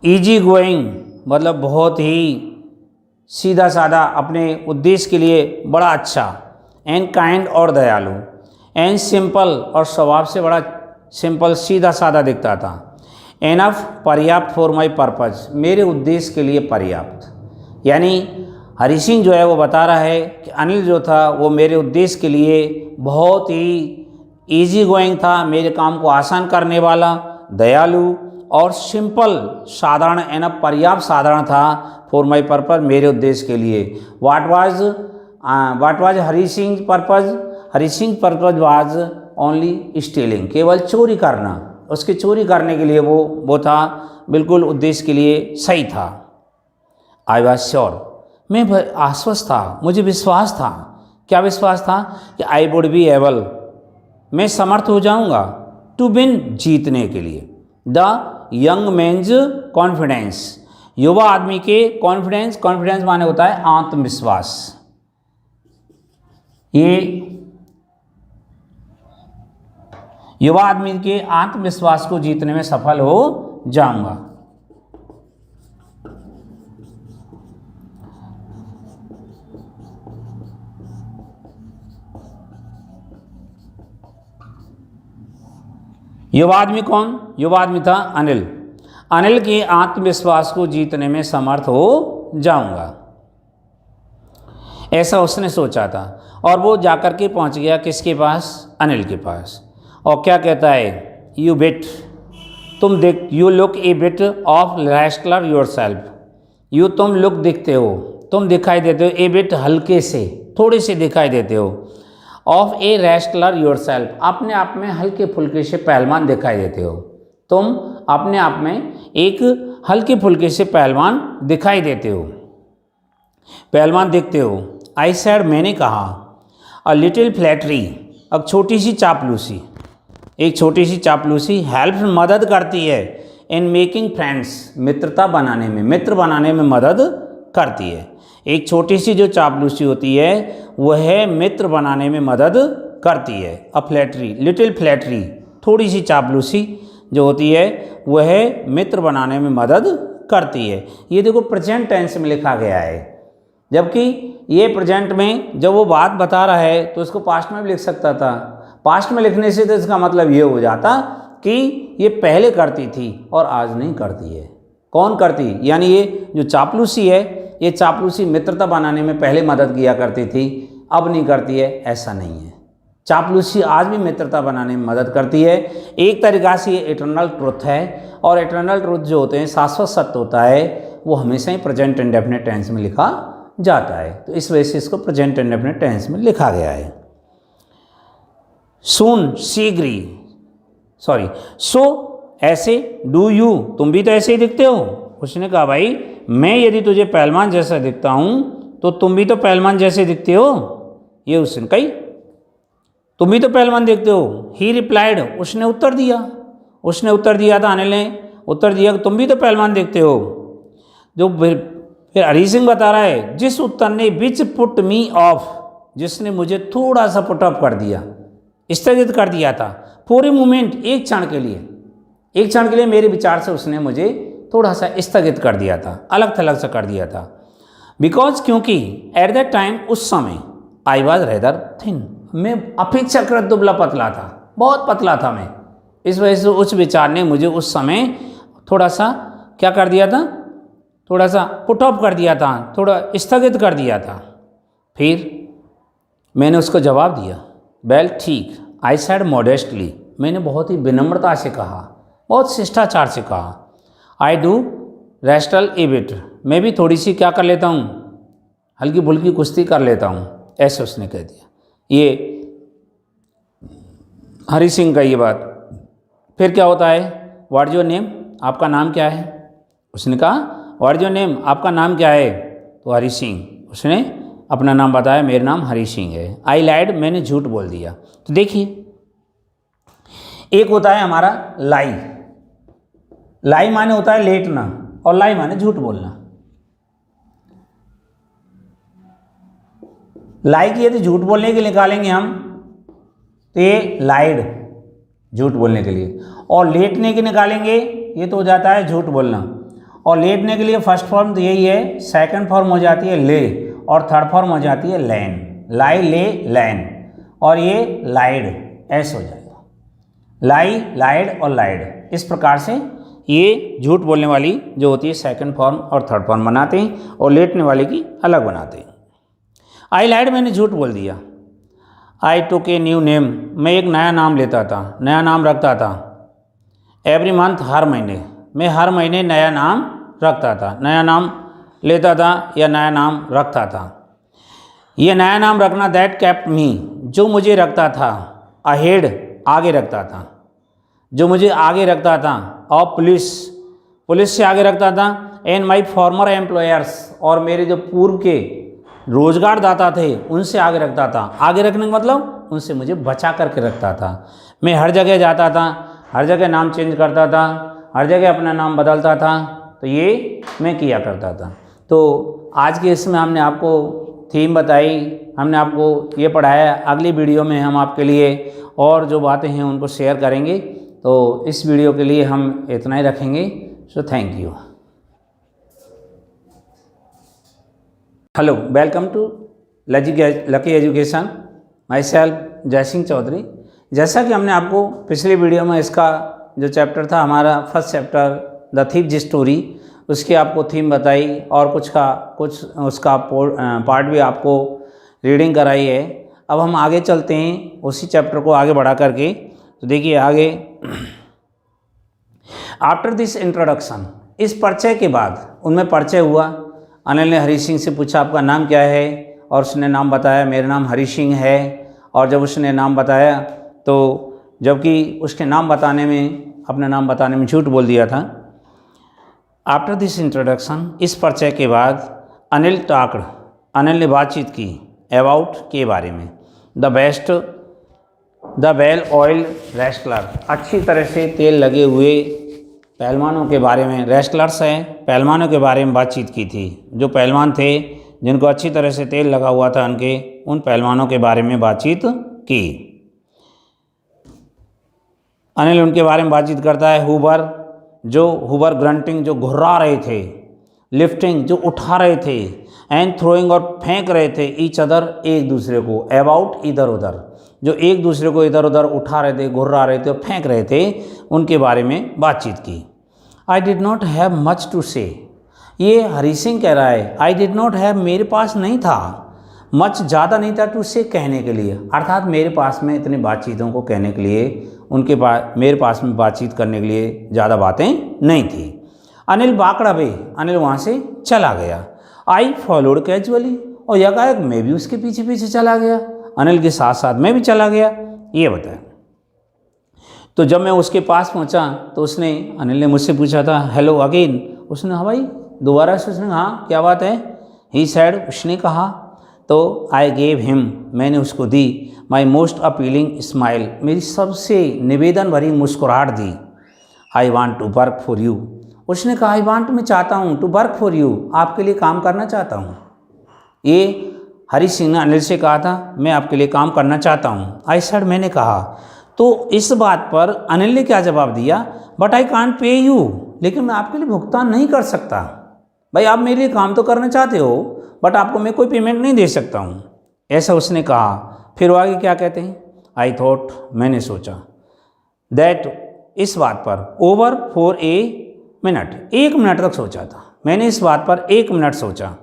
Speaker 1: ईजी गोइंग मतलब बहुत ही सीधा साधा, अपने उद्देश्य के लिए बड़ा अच्छा। एंड काइंड और दयालु। एंड सिंपल और स्वभाव से बड़ा सिंपल सीधा साधा दिखता था। एनफ पर्याप्त फॉर माई पर्पज, मेरे उद्देश्य के लिए पर्याप्त। यानी हरि सिंह जो है वो बता रहा है कि अनिल जो था वो मेरे उद्देश्य के लिए बहुत ही इजी गोइंग था, मेरे काम को आसान करने वाला, दयालु और सिंपल साधारण एनफ पर्याप्त साधारण था फॉर माई पर्पज, मेरे उद्देश्य के लिए। What was Hari Singh purpose? Hari Singh purpose was only stealing, केवल चोरी करना। उसके चोरी करने के लिए वो था, बिल्कुल उद्देश्य के लिए सही था। आई वॉज श्योर, मैं आश्वस्त था, मुझे विश्वास था। क्या विश्वास था? कि आई वुड बी एबल, मैं समर्थ हो जाऊंगा, टू विन जीतने के लिए। द यंग मैन्स कॉन्फिडेंस, युवा आदमी के कॉन्फिडेंस, कॉन्फिडेंस माने होता है आत्मविश्वास। ये युवा आदमी के आत्मविश्वास को जीतने में सफल हो जाऊंगा। युवा आदमी कौन? युवा आदमी था अनिल। अनिल के आत्मविश्वास को जीतने में समर्थ हो जाऊंगा, ऐसा उसने सोचा था। और वो जाकर के पहुंच गया किसके पास? अनिल के पास। और क्या कहता है? यू बिट, तुम देख, you look a bit of wrestler yourself, you तुम लुक दिखते हो, तुम दिखाई देते हो, ए बिट हल्के से, थोड़े से दिखाई देते हो, ऑफ ए रेस्टलर योर सेल्फ, अपने आप में हल्के फुल्के से पहलवान दिखाई देते हो, तुम अपने आप में एक हल्के फुल्के से पहलवान दिखाई देते हो, पहलवान दिखते हो। आई सेड, मैंने कहा, अ लिटिल फ्लैटरी, अब छोटी सी चापलूसी, एक छोटी सी चापलूसी हेल्प मदद करती है, इन मेकिंग फ्रेंड्स, मित्रता बनाने में, मित्र बनाने में मदद करती है। एक छोटी सी जो चापलूसी होती है वह मित्र बनाने में मदद करती है। अ फ्लैटरी, लिटिल फ्लैटरी, थोड़ी सी चापलूसी जो होती है वह मित्र बनाने में मदद करती है। ये देखो प्रेजेंट टेंस में लिखा गया है, जबकि ये प्रेजेंट में जब वो बात बता रहा है तो इसको पास्ट में भी लिख सकता था। पास्ट में लिखने से तो इसका मतलब ये हो जाता कि ये पहले करती थी और आज नहीं करती है। कौन करती? यानी ये जो चापलूसी है, ये चापलूसी मित्रता बनाने में पहले मदद किया करती थी, अब नहीं करती है, ऐसा नहीं है। चापलूसी आज भी मित्रता बनाने में मदद करती है। एक तरीक़ा से ये इटर्नल ट्रुथ है, और इटर्नल ट्रुथ जो होते हैं, शाश्वत सत्य होता है, वो हमेशा ही प्रेजेंट इंडेफिनिट टेंस में लिखा जाता है। तो इस वजह से इसको प्रेजेंट इंडेफिनिट टेंस में लिखा गया है। सून, शीघ्र, सॉरी, सो ऐसे, डू यू, तुम भी तो ऐसे ही दिखते हो। उसने कहा, भाई मैं यदि तुझे पहलवान जैसा दिखता हूँ तो तुम भी तो पहलवान जैसे दिखते हो। ये उसने कही, तुम भी तो पहलवान दिखते हो। ही रिप्लाइड, उसने उत्तर दिया था, अनिल ने उत्तर दिया कि तुम भी तो पहलवान दिखते हो। जो फिर हरि सिंह बता रहा है, जिस उत्तर ने विच पुट मी ऑफ, जिसने मुझे थोड़ा सा पुट ऑफ कर दिया, स्थगित कर दिया था। फॉर ए मोमेंट, एक क्षण के लिए मेरे विचार से उसने मुझे थोड़ा सा स्थगित कर दिया था, अलग थलग सा कर दिया था। बिकॉज, क्योंकि एट दैट टाइम, उस समय, आई वॉज रेदर थिन, मैं अपेक्षाकृत दुबला पतला था, बहुत पतला था मैं। इस वजह से उस विचार ने मुझे उस समय थोड़ा सा क्या कर दिया था, थोड़ा सा पुट ऑफ कर दिया था, थोड़ा स्थगित कर दिया था। फिर मैंने उसको जवाब दिया, वेल ठीक, आई सेड मॉडेस्टली, मैंने बहुत ही विनम्रता से कहा, बहुत शिष्टाचार से कहा। I do wrestle A bit, मैं भी थोड़ी सी क्या कर लेता हूँ, हल्की फुल्की कुश्ती कर लेता हूँ, ऐसे उसने कह दिया। ये हरि सिंह का ये बात। फिर क्या होता है, व्हाट इज योर नेम, आपका नाम क्या है? उसने कहा, व्हाट इज योर नेम, आपका नाम क्या है? तो हरि सिंह, उसने अपना नाम बताया, मेरा नाम हरि सिंह है। आई लाइड, मैंने झूठ बोल दिया। तो देखिए, एक होता है हमारा लाई, लाई माने होता है लेटना, और लाई माने झूठ बोलना। लाई की यदि झूठ बोलने के निकालेंगे हम तो ये लाइड झूठ बोलने के लिए, और लेटने की निकालेंगे ये तो हो जाता है झूठ बोलना, और लेटने के लिए फर्स्ट फॉर्म तो यही है, सेकंड फॉर्म हो जाती है ले, और थर्ड फॉर्म हो जाती है लैन, लाई ले लैन, और ये लाइड ऐसे हो जाएगा, लाई लाइड और लाइड। इस प्रकार से ये झूठ बोलने वाली जो होती है सेकंड फॉर्म और थर्ड फॉर्म बनाते हैं, और लेटने वाले की अलग बनाते हैं। आई लाइड, मैंने झूठ बोल दिया। आई टुक ए न्यू नेम, मैं एक नया नाम लेता था, नया नाम रखता था। एवरी मंथ, हर महीने, मैं हर महीने नया नाम रखता था, नया नाम लेता था या नया नाम रखता था। ये नया नाम रखना, दैट केप्ट मी, जो मुझे रखता था, अहेड, आगे रखता था, जो मुझे आगे रखता था, और पुलिस, पुलिस से आगे रखता था, एंड माई फॉर्मर एम्प्लॉयर्स, और मेरे जो पूर्व के रोजगारदाता थे उनसे आगे रखता था। आगे रखने का मतलब उनसे मुझे बचा करके रखता था। मैं हर जगह जाता था, हर जगह नाम चेंज करता था, हर जगह अपना नाम बदलता था, तो ये मैं किया करता था। तो आज के इसमें हमने आपको थीम बताई, हमने आपको ये पढ़ाया। अगली वीडियो में हम आपके लिए और जो बातें हैं उनको शेयर करेंगे। तो इस वीडियो के लिए हम इतना ही रखेंगे। So thank you. Hello, welcome to lucky education, myself Jai Singh Chaudhary. जैसा कि हमने आपको पिछली वीडियो में इसका जो चैप्टर था हमारा first chapter the thief story, उसकी आपको थीम बताई और कुछ उसका पार्ट भी आपको रीडिंग कराई है। अब हम आगे चलते हैं उसी चैप्टर को आगे बढ़ा करके। तो देखिए आगे, आफ्टर दिस इंट्रोडक्शन, इस परिचय के बाद, उनमें परिचय हुआ। अनिल ने हरी सिंह से पूछा आपका नाम क्या है, और उसने नाम बताया मेरा नाम हरी सिंह है। और जब उसने नाम बताया तो जबकि उसके नाम बताने में, अपना नाम बताने में झूठ बोल दिया था। आफ्टर दिस इंट्रोडक्शन, इस परिचय के बाद, अनिल टॉक्ड, अनिल ने बातचीत की, अबाउट के बारे में, द वेल ऑयल रेस्टलर, अच्छी तरह से तेल लगे हुए पहलवानों के बारे में। रेस्टलर्स हैं, पहलवानों के बारे में बातचीत की थी। जो पहलवान थे जिनको अच्छी तरह से तेल लगा हुआ था उनके, उन पहलवानों के बारे में बातचीत की। अनिल उनके बारे में बातचीत करता है। हुबर ग्रंटिंग, जो घुर्रा रहे थे, लिफ्टिंग, जो उठा रहे थे, एंड थ्रोइंग, और फेंक रहे थे, ईच अदर, एक दूसरे को, अबाउट, इधर उधर, जो एक दूसरे को इधर उधर उठा रहे थे, घुर्रा रहे थे और फेंक रहे थे, उनके बारे में बातचीत की। I did not have much to say, ये हरी सिंह कह रहा है, आई डिड नॉट हैव, मेरे पास नहीं था, मच, ज़्यादा नहीं था, टू से, कहने के लिए, अर्थात मेरे पास में इतनी बातचीतों को कहने के लिए, उनके पास, मेरे पास में बातचीत करने के लिए ज़्यादा बातें नहीं थी। अनिल बाकड़ा वे, अनिल वहाँ से चला गया। आई फॉलोड कैजुअली, और यकायक मैं भी उसके पीछे पीछे चला गया, अनिल के साथ साथ मैं भी चला गया। ये बताया। तो जब मैं उसके पास पहुंचा तो उसने, अनिल ने मुझसे पूछा था हेलो अगेन, उसने हाँ भाई दोबारा से, उसने हाँ क्या बात है, ही सैड, उसने कहा। तो आई गेव हिम, मैंने उसको दी, माई मोस्ट अपीलिंग स्माइल, मेरी सबसे निवेदन भरी मुस्कुराहट दी। I want to work for you, उसने कहा आई वॉन्ट, मैं चाहता हूँ, टू वर्क फॉर यू, आपके लिए काम करना चाहता हूँ। ये हरी सिंह ने अनिल से कहा था मैं आपके लिए काम करना चाहता हूँ। आई सेड, मैंने कहा। तो इस बात पर अनिल ने क्या जवाब दिया, but I can't pay you, लेकिन मैं आपके लिए भुगतान नहीं कर सकता। भाई आप मेरे लिए काम तो करना चाहते हो, बट आपको मैं कोई पेमेंट नहीं दे सकता हूँ, ऐसा उसने कहा। फिर वो आगे क्या कहते हैं, आई थॉट, मैंने सोचा, दैट, इस बात पर, over for a minute, 1 minute तक सोचा था मैंने, इस बात पर 1 मिनट सोचा।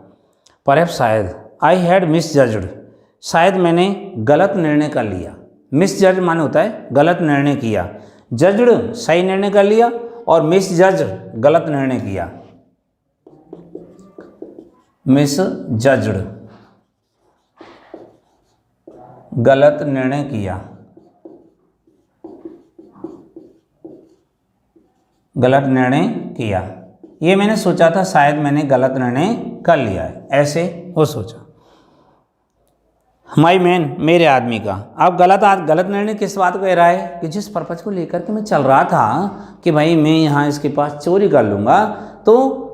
Speaker 1: परहैप्स, शायद, आई हैड मिसजज्ड, शायद मैंने गलत निर्णय कर लिया। मिसजज माने होता है गलत निर्णय किया, जज्ड सही निर्णय कर लिया, और मिसजज गलत निर्णय किया, मिसजज्ड गलत निर्णय किया, गलत निर्णय किया। ये मैंने सोचा था, शायद मैंने गलत निर्णय कर लिया है, ऐसे वो सोचा। माई मैन, मेरे आदमी का। अब गलत निर्णय किस बात को कह रहा है कि जिस पर्पज को लेकर के मैं चल रहा था कि भाई मैं यहाँ इसके पास चोरी कर लूँगा, तो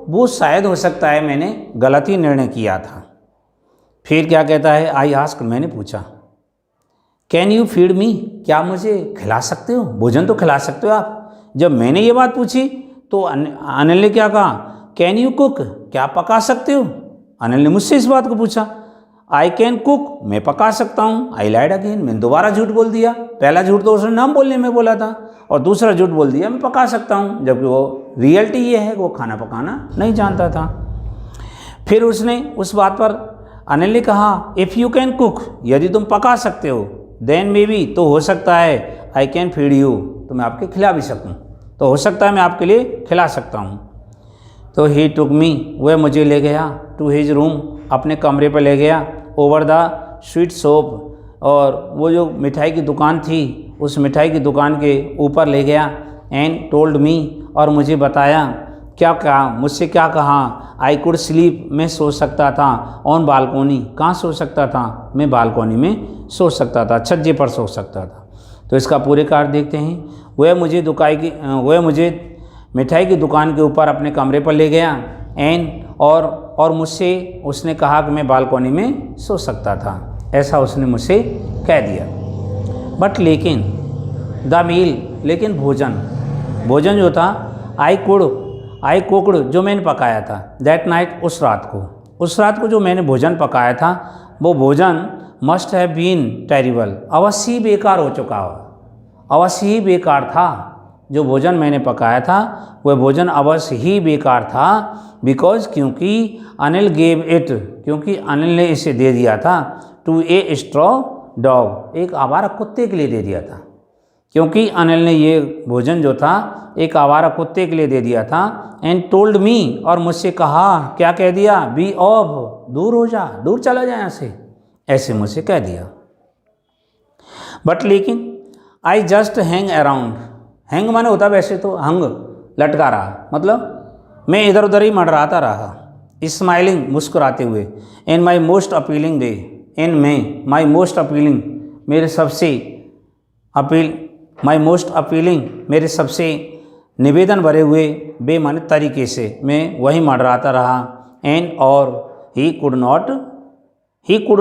Speaker 1: वो शायद हो सकता है मैंने गलत ही निर्णय किया था। फिर क्या कहता है, आई आस्क्ड, मैंने पूछा, कैन यू फीड मी, क्या मुझे खिला सकते हो, भोजन तो खिला सकते हो आप। जब मैंने ये बात पूछी तो अनिल ने क्या कहा, कैन यू कुक, क्या पका सकते हो। अनिल ने मुझसे इस बात को पूछा। आई कैन कुक, मैं पका सकता हूँ। आई लाइड अगेन, मैंने दोबारा झूठ बोल दिया। पहला झूठ तो उसने नाम बोलने में बोला था और दूसरा झूठ बोल दिया मैं पका सकता हूँ, जबकि वो रियलिटी ये है कि वो खाना पकाना नहीं जानता था। फिर उसने उस बात पर अनिल ने कहा, इफ़ यू कैन कुक, यदि तुम पका सकते हो, देन मे बी, तो हो सकता है, आई कैन फीड यू, तो मैं आपके खिला भी सकूँ, तो हो सकता है मैं आपके लिए खिला सकता हूँ। तो ही टुक मी, वह मुझे ले गया, टू हिज रूम, अपने कमरे पर ले गया, ओवर द स्वीट शॉप, और वो जो मिठाई की दुकान थी उस मिठाई की दुकान के ऊपर ले गया, एंड टोल्ड मी, और मुझे बताया, क्या कहा, मुझसे क्या कहा, आई कुड स्लीप, मैं सो सकता था, ऑन बालकोनी, कहाँ सो सकता था, मैं बालकोनी में सो सकता था, छज्जे पर सो सकता था। तो इसका पूरे कार्य देखते हैं। वह मुझे मिठाई की दुकान के ऊपर अपने कमरे पर ले गया, एंड और मुझसे उसने कहा कि मैं बालकोनी में सो सकता था, ऐसा उसने मुझसे कह दिया। बट लेकिन द मील, लेकिन भोजन जो था, आई कुक्ड, जो मैंने पकाया था, दैट नाइट, उस रात को जो मैंने भोजन पकाया था, वो भोजन मस्ट हैव बीन टेरिबल, अवश्य ही बेकार हो चुका हो, अवश्य ही बेकार था। जो भोजन मैंने पकाया था वह भोजन अवश्य ही बेकार था, बिकॉज, क्योंकि अनिल गेव इट, क्योंकि अनिल ने इसे दे दिया था, टू ए स्ट्रॉ डॉग, एक आवारा कुत्ते के लिए दे दिया था, क्योंकि अनिल ने ये भोजन जो था एक आवारा कुत्ते के लिए दे दिया था। एंड टोल्ड मी, और मुझसे कहा, क्या कह दिया, बी ऑफ, दूर हो जा, दूर चला जाए यहाँ से, ऐसे मुझसे कह दिया। बट लेकिन I just hang around, hang माने होता वैसे तो हंग, लटका रहा, मतलब मैं इधर उधर ही मंडराता रहा, स्माइलिंग, मुस्कुराते हुए, इन माई मोस्ट अपीलिंग वे, इन में माई मोस्ट अपीलिंग, मेरे सबसे अपीलिंग, मेरे सबसे निवेदन भरे हुए, बे माने तरीके से, मैं वही मंडराता रहा। एंड और he could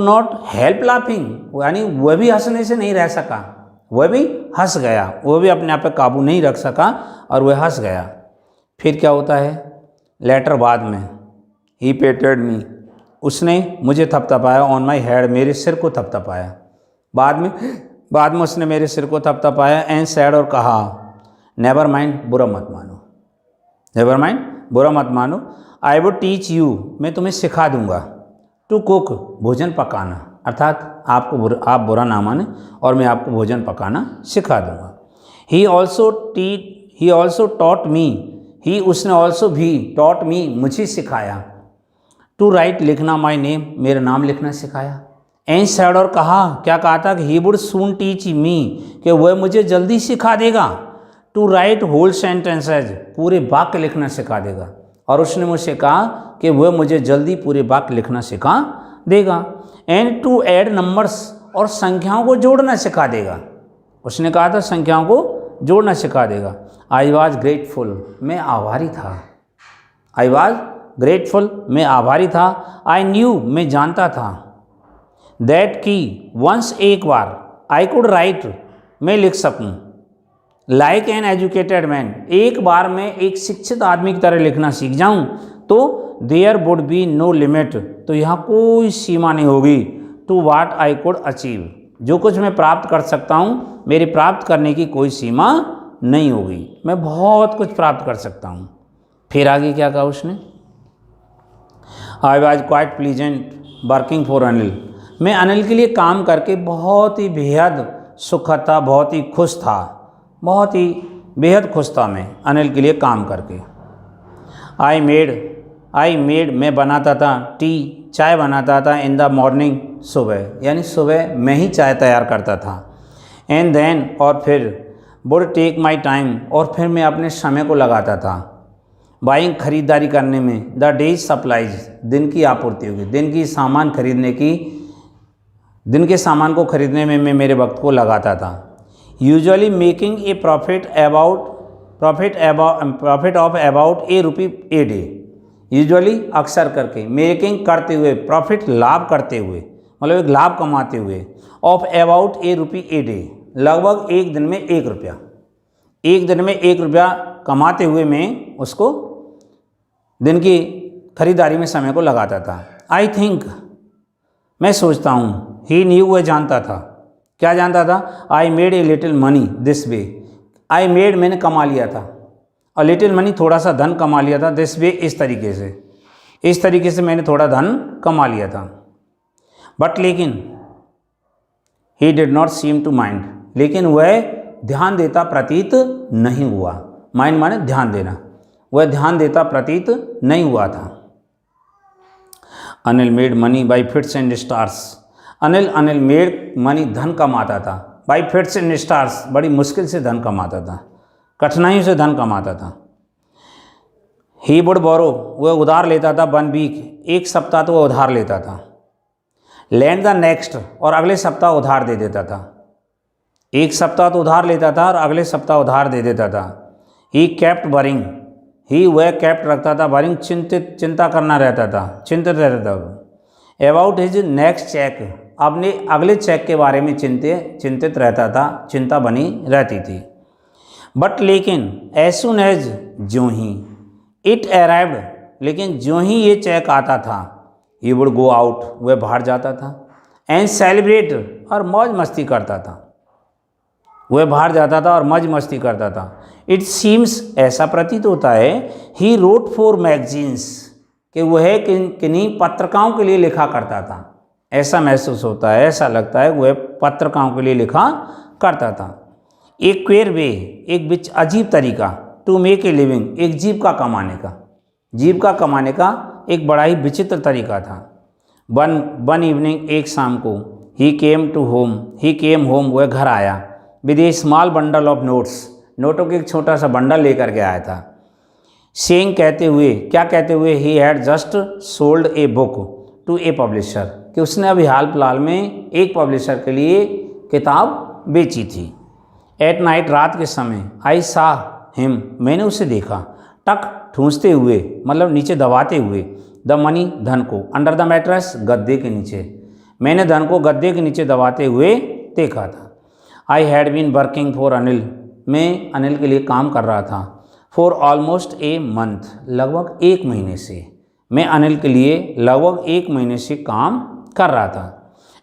Speaker 1: not help laughing, यानी वह भी हंसने से नहीं रह सका, वह भी हंस गया, वह भी अपने आप पे काबू नहीं रख सका और वह हंस गया। फिर क्या होता है, लेटर बाद में, ही पेटेड मी, उसने मुझे थपथपाया, ऑन माई हेड, मेरे सिर को थपथपाया, बाद में उसने मेरे सिर को थपथपाया, एंड सैड, और कहा, नेवर माइंड, बुरा मत मानो, नेवर माइंड, बुरा मत मानो, आई वुड टीच यू, मैं तुम्हें सिखा दूंगा, टू कुक, भोजन पकाना, अर्थात आप बुरा ना माने और मैं आपको भोजन पकाना सिखा दूंगा। ही ऑल्सो टॉट मी, ही, उसने ऑल्सो भी, टॉट मी, मुझे सिखाया, टू राइट, लिखना, माई नेम, मेरा नाम लिखना सिखाया। एंड सैड, और कहा, क्या कहा था, कि he would soon teach me, कि वह मुझे जल्दी सिखा देगा, टू राइट होल सेंटेंसेज, पूरे वाक्य लिखना सिखा देगा। और उसने मुझसे कहा कि वह मुझे जल्दी पूरे वाक्य लिखना सिखा देगा। एंड टू ऐड नंबर्स, और संख्याओं को जोड़ना सिखा देगा, उसने कहा था संख्याओं को जोड़ना सिखा देगा। आई वॉज ग्रेटफुल, मैं आभारी था, आई वॉज ग्रेटफुल, मैं आभारी था। आई न्यू, मैं जानता था, दैट की, वंस, एक बार, आई कुड राइट, मैं लिख सकूं, लाइक एन एजुकेटेड मैन, एक बार मैं एक शिक्षित आदमी की तरह लिखना सीख जाऊं, तो there would be no limit, तो यहाँ कोई सीमा नहीं होगी, to what I could achieve, जो कुछ मैं प्राप्त कर सकता हूँ, मेरे प्राप्त करने की कोई सीमा नहीं होगी, मैं बहुत कुछ प्राप्त कर सकता हूँ। फिर आगे क्या कहा उसने, I was quite pleasant working for Anil, मैं अनिल के लिए काम करके बहुत ही बेहद सुखद था, बहुत ही खुश था, बहुत ही बेहद खुश था मैं अनिल के लिए काम करके। आई मेड, मैं बनाता था, टी, चाय बनाता था, इन द मॉर्निंग, सुबह, यानी सुबह मैं ही चाय तैयार करता था। एंड देन, और फिर, वुड टेक माई टाइम, और फिर मैं अपने समय को लगाता था, बाइंग, खरीदारी करने में, द डेज सप्लाईज, दिन की आपूर्ति होगी, दिन के सामान को खरीदने में मैं मेरे वक्त को लगाता था। Usually making a profit of about ₹1 a day, usually, अक्सर करके, मेकिंग, करते हुए, प्रॉफिट, लाभ करते हुए, मतलब एक लाभ कमाते हुए, ऑफ अबाउट ₹1 ए डे, लगभग एक दिन में 1 रुपया, एक दिन में 1 रुपया कमाते हुए मैं उसको दिन की खरीदारी में समय को लगाता था। आई थिंक, मैं सोचता हूँ, ही न्यू, वह जानता था, क्या जानता था? I made a little money this way, I made, मैंने कमा लिया था, और लिटिल मनी, थोड़ा सा धन कमा लिया था, दिस वे, इस तरीके से, इस तरीके से मैंने थोड़ा धन कमा लिया था। बट लेकिन, he did not seem to mind, लेकिन वह ध्यान देता प्रतीत नहीं हुआ। माइंड माने ध्यान देना, वह ध्यान देता प्रतीत नहीं हुआ था। Anil made money by fits and stars, Anil made money, धन कमाता था, बाई फिट्स एंड स्टार्स, बड़ी मुश्किल से धन कमाता था, कठिनाइयों से धन कमाता था। ही वुड बोरो, वह उधार लेता था, 1 वीक, एक सप्ताह तो वह उधार लेता था। लैंड द नेक्स्ट, और अगले सप्ताह उधार दे देता था, एक सप्ताह तो उधार लेता था और अगले सप्ताह उधार दे देता था। ही केप्ट वरिंग, ही वह केप्ट रखता था, वरिंग, चिंतित, चिंता करना रहता था, चिंतित रहता था। अबाउट हिज नेक्स्ट चेक, अपने अगले चेक के बारे में चिंतित रहता था, चिंता बनी रहती थी। बट लेकिन, एज सुन एज, ज्यों ही, इट अराइव्ड, लेकिन ज्यों ही ये चेक आता था, ही वुड गो आउट, वह बाहर जाता था, एंड सेलिब्रेट, और मौज मस्ती करता था, वह बाहर जाता था और मौज मस्ती करता था। इट सीम्स, ऐसा प्रतीत होता है, ही रोट फॉर मैगजीन्स, कि वह किन्हीं पत्रिकाओं के लिए लिखा करता था, ऐसा महसूस होता है, ऐसा लगता है वह पत्रिकाओं के लिए लिखा करता था। एक क्वेर वे, एक अजीब तरीका, टू मेक ए लिविंग, एक जीविका कमाने का, जीविका कमाने का एक बड़ा ही विचित्र तरीका था। वन इवनिंग, एक शाम को, ही केम होम, वह घर आया, with A small bundle of notes, नोटों के एक छोटा सा बंडल लेकर के आया था। सेइंग, कहते हुए, क्या कहते हुए? He had just sold a book to a publisher, कि उसने अभी हाल फिलहाल में एक पब्लिशर के लिए किताब बेची थी। एट नाइट, रात के समय, आई सा हिम, मैंने उसे देखा, टक, ठूंसते हुए, मतलब नीचे दबाते हुए, द मनी, धन को, अंडर द मैट्रेस, गद्दे के नीचे, मैंने धन को गद्दे के नीचे दबाते हुए देखा था। I had been working for Anil, मैं अनिल के लिए काम कर रहा था, फॉर ऑलमोस्ट ए मंथ, लगभग 1 महीने से, मैं अनिल के लिए लगभग 1 महीने से काम कर रहा था।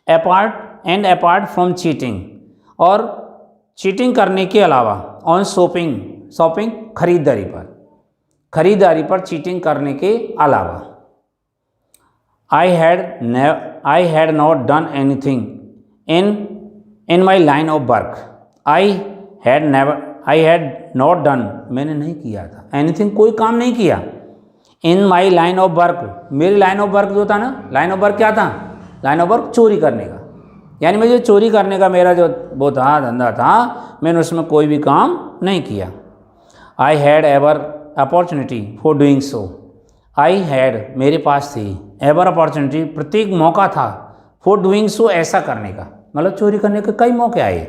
Speaker 1: अपार्ट फ्रॉम चीटिंग, और चीटिंग करने के अलावा, ऑन शॉपिंग, खरीदारी पर चीटिंग करने के अलावा। I had not done anything in my line of work, I had not done, मैंने नहीं किया था, एनीथिंग, कोई काम नहीं किया, इन माई लाइन ऑफ वर्क, मेरी लाइन ऑफ वर्क जो था ना, लाइन ऑफ वर्क क्या था? लाइन ऑफ वर्क चोरी करने का, यानी मुझे चोरी करने का मेरा जो वो था, धंधा था, मैंने उसमें कोई भी काम नहीं किया। I had ever opportunity for doing so, I had, मेरे पास थी, एवर अपॉर्चुनिटी, प्रत्येक मौका था, फॉर डूइंग सो, ऐसा करने का, मतलब चोरी करने के कई मौके आए।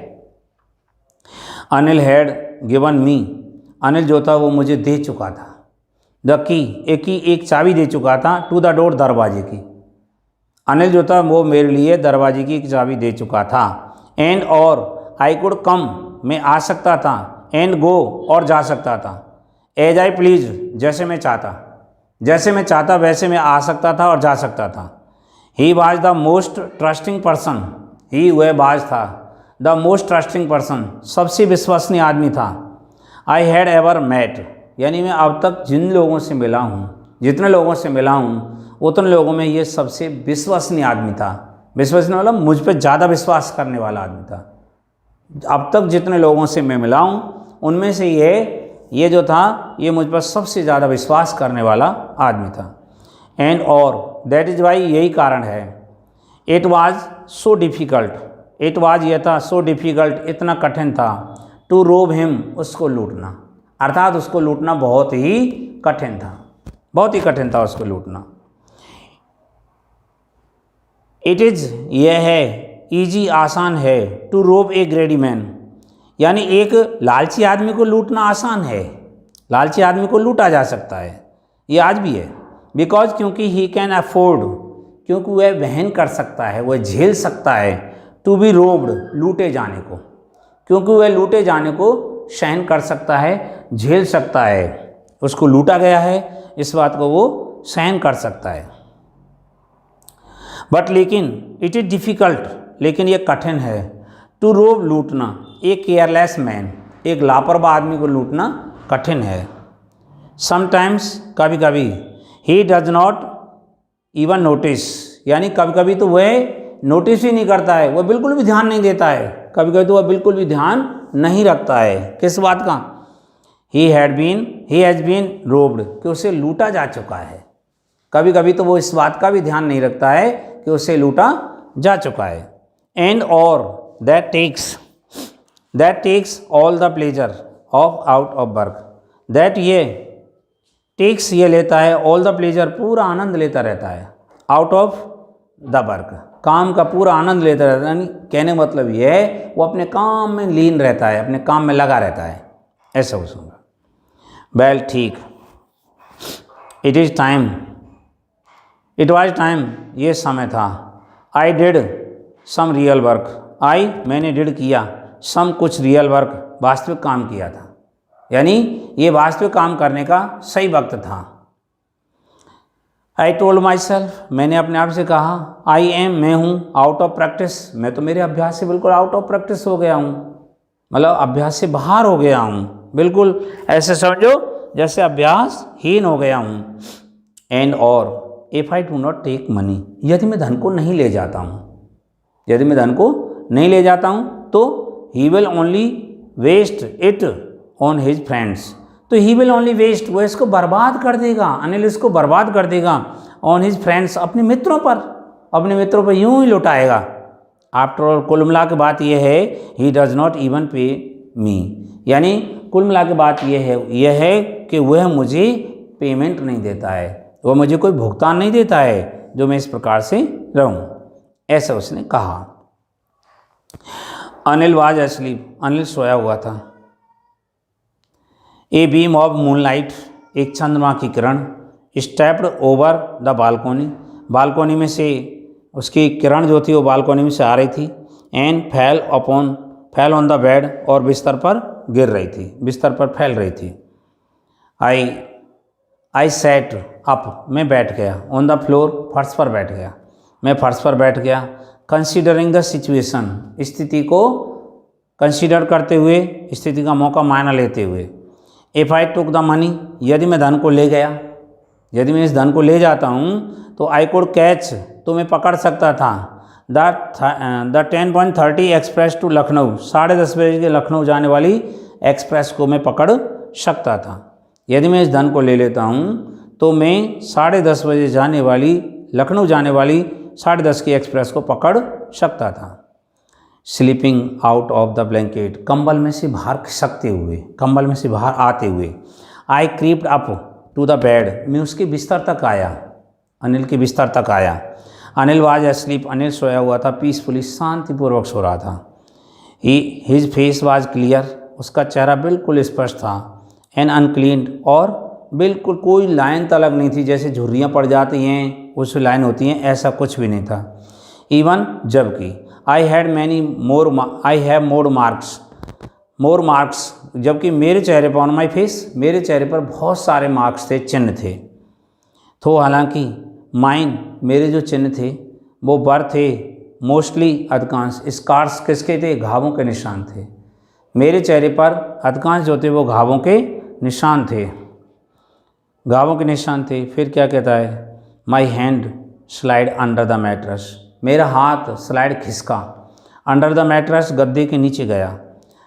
Speaker 1: Anil had given me, Anil जो था वो मुझे दे चुका था, द की, एक चाबी दे चुका था, टू द डोर, दरवाजे की, अनिल जो था वो मेरे लिए दरवाजे की एक चाबी दे चुका था। एंड, और, आई कुड कम, मैं आ सकता था, एंड गो, और जा सकता था, एज आई प्लीज, जैसे मैं चाहता वैसे मैं आ सकता था और जा सकता था। He was the most trusting person, he वह बाज था, द मोस्ट ट्रस्टिंग पर्सन, सबसे विश्वसनीय आदमी था। आई हैड एवर मेट, यानी मैं अब तक जिन लोगों से मिला हूँ, जितने लोगों से मिला हूँ, उतने लोगों में ये सबसे विश्वसनीय आदमी था। विश्वसनीय मतलब मुझ पर ज़्यादा विश्वास करने वाला आदमी था। अब तक जितने लोगों से मैं मिला हूँ, उनमें से ये जो था, ये मुझ पर सबसे ज़्यादा विश्वास करने वाला आदमी था। एंड, और, दैट इज़ वाई, यही कारण है। It was so difficult, it was, यह था, सो डिफ़िकल्ट, इतना कठिन था, टू रोब हिम, उसको लूटना, अर्थात उसको लूटना बहुत ही कठिन था, बहुत ही कठिन था उसको लूटना। इट इज़, यह है, ईजी, आसान है, टू रोब ए ग्रेडी मैन, यानी एक लालची आदमी को लूटना आसान है, लालची आदमी को लूटा जा सकता है, ये आज भी है। बिकॉज, क्योंकि ही कैन अफोर्ड, क्योंकि वह वहन कर सकता है, वह झेल सकता है। टू बी रोब्ड, लूटे जाने को, क्योंकि वह लूटे जाने को सहन कर सकता है, झेल सकता है। उसको लूटा गया है, इस बात को वो सहन कर सकता है। बट लेकिन इट इज़ डिफ़िकल्ट, लेकिन ये कठिन है। टू रोब, लूटना, एक केयरलेस मैन, एक लापरवाह आदमी को लूटना कठिन है। समटाइम्स, कभी कभी, he does not even notice, यानी कभी कभी तो वह नोटिस ही नहीं करता है, वह बिल्कुल भी ध्यान नहीं देता है, कभी कभी तो वह बिल्कुल भी ध्यान नहीं रखता है। किस बात का? ही हैज़ बीन रोब्ड, कि उसे लूटा जा चुका है। कभी कभी तो वो इस बात का भी ध्यान नहीं रखता है कि उसे लूटा जा चुका है। एंड और that takes all the pleasure of out of work, that ये टेक्स, ये लेता है, ऑल द प्लेजर, पूरा आनंद लेता रहता है, आउट ऑफ द वर्क, काम का पूरा आनंद लेता रहता है। यानी कहने का मतलब ये है वो अपने काम में लीन रहता है, अपने काम में लगा रहता है, ऐसा हो सुनगा। वेल, ठीक, इट वॉज टाइम, ये समय था। I did some real work, मैंने डिड किया, सम कुछ रियल वर्क, वास्तविक काम किया था, यानी ये वास्तविक काम करने का सही वक्त था। आई टोल्ड माई सेल्फ, मैंने अपने आप से कहा, आई एम, मैं हूँ, आउट ऑफ प्रैक्टिस, मैं तो मेरे अभ्यास से बिल्कुल आउट ऑफ प्रैक्टिस हो गया हूँ, मतलब अभ्यास से बाहर हो गया हूँ, बिल्कुल ऐसे समझो जैसे अभ्यासहीन हो गया हूँ। एंड और if I do not take money, यदि मैं धन को नहीं ले जाता हूँ, यदि मैं धन को नहीं ले जाता हूँ तो he will only waste it on his friends, तो ही विल ओनली वेस्ट, वो इसको बर्बाद कर देगा, अनिल इसको बर्बाद कर देगा, ऑन हिज फ्रेंड्स, अपने मित्रों पर यूं ही लुटाएगा। आफ्टर ऑल, कुल मिला के बात यह है, ही डज नॉट इवन पे मी, यानी कुल मिला के बात यह है कि वह मुझे पेमेंट नहीं देता है, वह मुझे कोई भुगतान नहीं देता है जो मैं इस प्रकार से रहूं, ऐसा उसने कहा। अनिल वाज एस्लीप, अनिल सोया हुआ था। ए बीम ऑफ मूनलाइट, एक चंद्रमा की किरण, stepped over the balcony, balcony में से उसकी किरण जो थी वो बालकोनी में से आ रही थी। एंड फैल ऑन द बेड, और बिस्तर पर गिर रही थी, बिस्तर पर फैल रही थी। आई सेट अप, मैं बैठ गया, ऑन द फ्लोर, फर्श पर बैठ गया, मैं फर्श पर बैठ गया। कंसीडरिंग द सिचुएशन, स्थिति को कंसीडर करते हुए, स्थिति का मौका मायना लेते हुए। If I took the money, यदि मैं धन को ले गया, यदि मैं इस धन को ले जाता हूँ तो आई कुड कैच, तो मैं पकड़ सकता था द 10:30 एक्सप्रेस टू लखनऊ, 10:30 बजे के लखनऊ जाने वाली एक्सप्रेस को मैं पकड़ सकता था। यदि मैं इस धन को ले लेता हूँ तो मैं 10:30 बजे जाने वाली, लखनऊ जाने वाली 10:30 की एक्सप्रेस को पकड़ सकता था। Sleeping out of the blanket, कंबल में से बाहर खिसकते हुए, कंबल में से बाहर आते हुए। I crept up to the bed, मैं उसके बिस्तर तक आया, अनिल के बिस्तर तक आया। अनिल वाज एस्लीप, अनिल सोया हुआ था, पीसफुली, शांतिपूर्वक सो रहा था। हिज फेस वाज क्लियर, उसका चेहरा बिल्कुल स्पष्ट था। एंड अनक्लीन्ड, और बिल्कुल कोई लाइन तलक नहीं थी, जैसे झुर्रियाँ पड़ जाती हैं उस लाइन होती हैं, ऐसा कुछ भी नहीं था। इवन, जबकि आई हैव मोर मार्क्स, जबकि मेरे चेहरे पर, ऑन माई फेस, मेरे चेहरे पर बहुत सारे मार्क्स थे, चिन्ह थे। तो हालांकि माइन, मेरे जो चिन्ह थे वो बर थे, मोस्टली अधिकांश, स्कार्स किसके थे? घावों के निशान थे। मेरे चेहरे पर अधिकांश जो थे वो घावों के निशान थे, घावों के निशान थे। फिर क्या कहता है? My hand slide under the mattress, मेरा हाथ स्लाइड खिसका, अंडर द मैट्रेस, गद्दे के नीचे गया।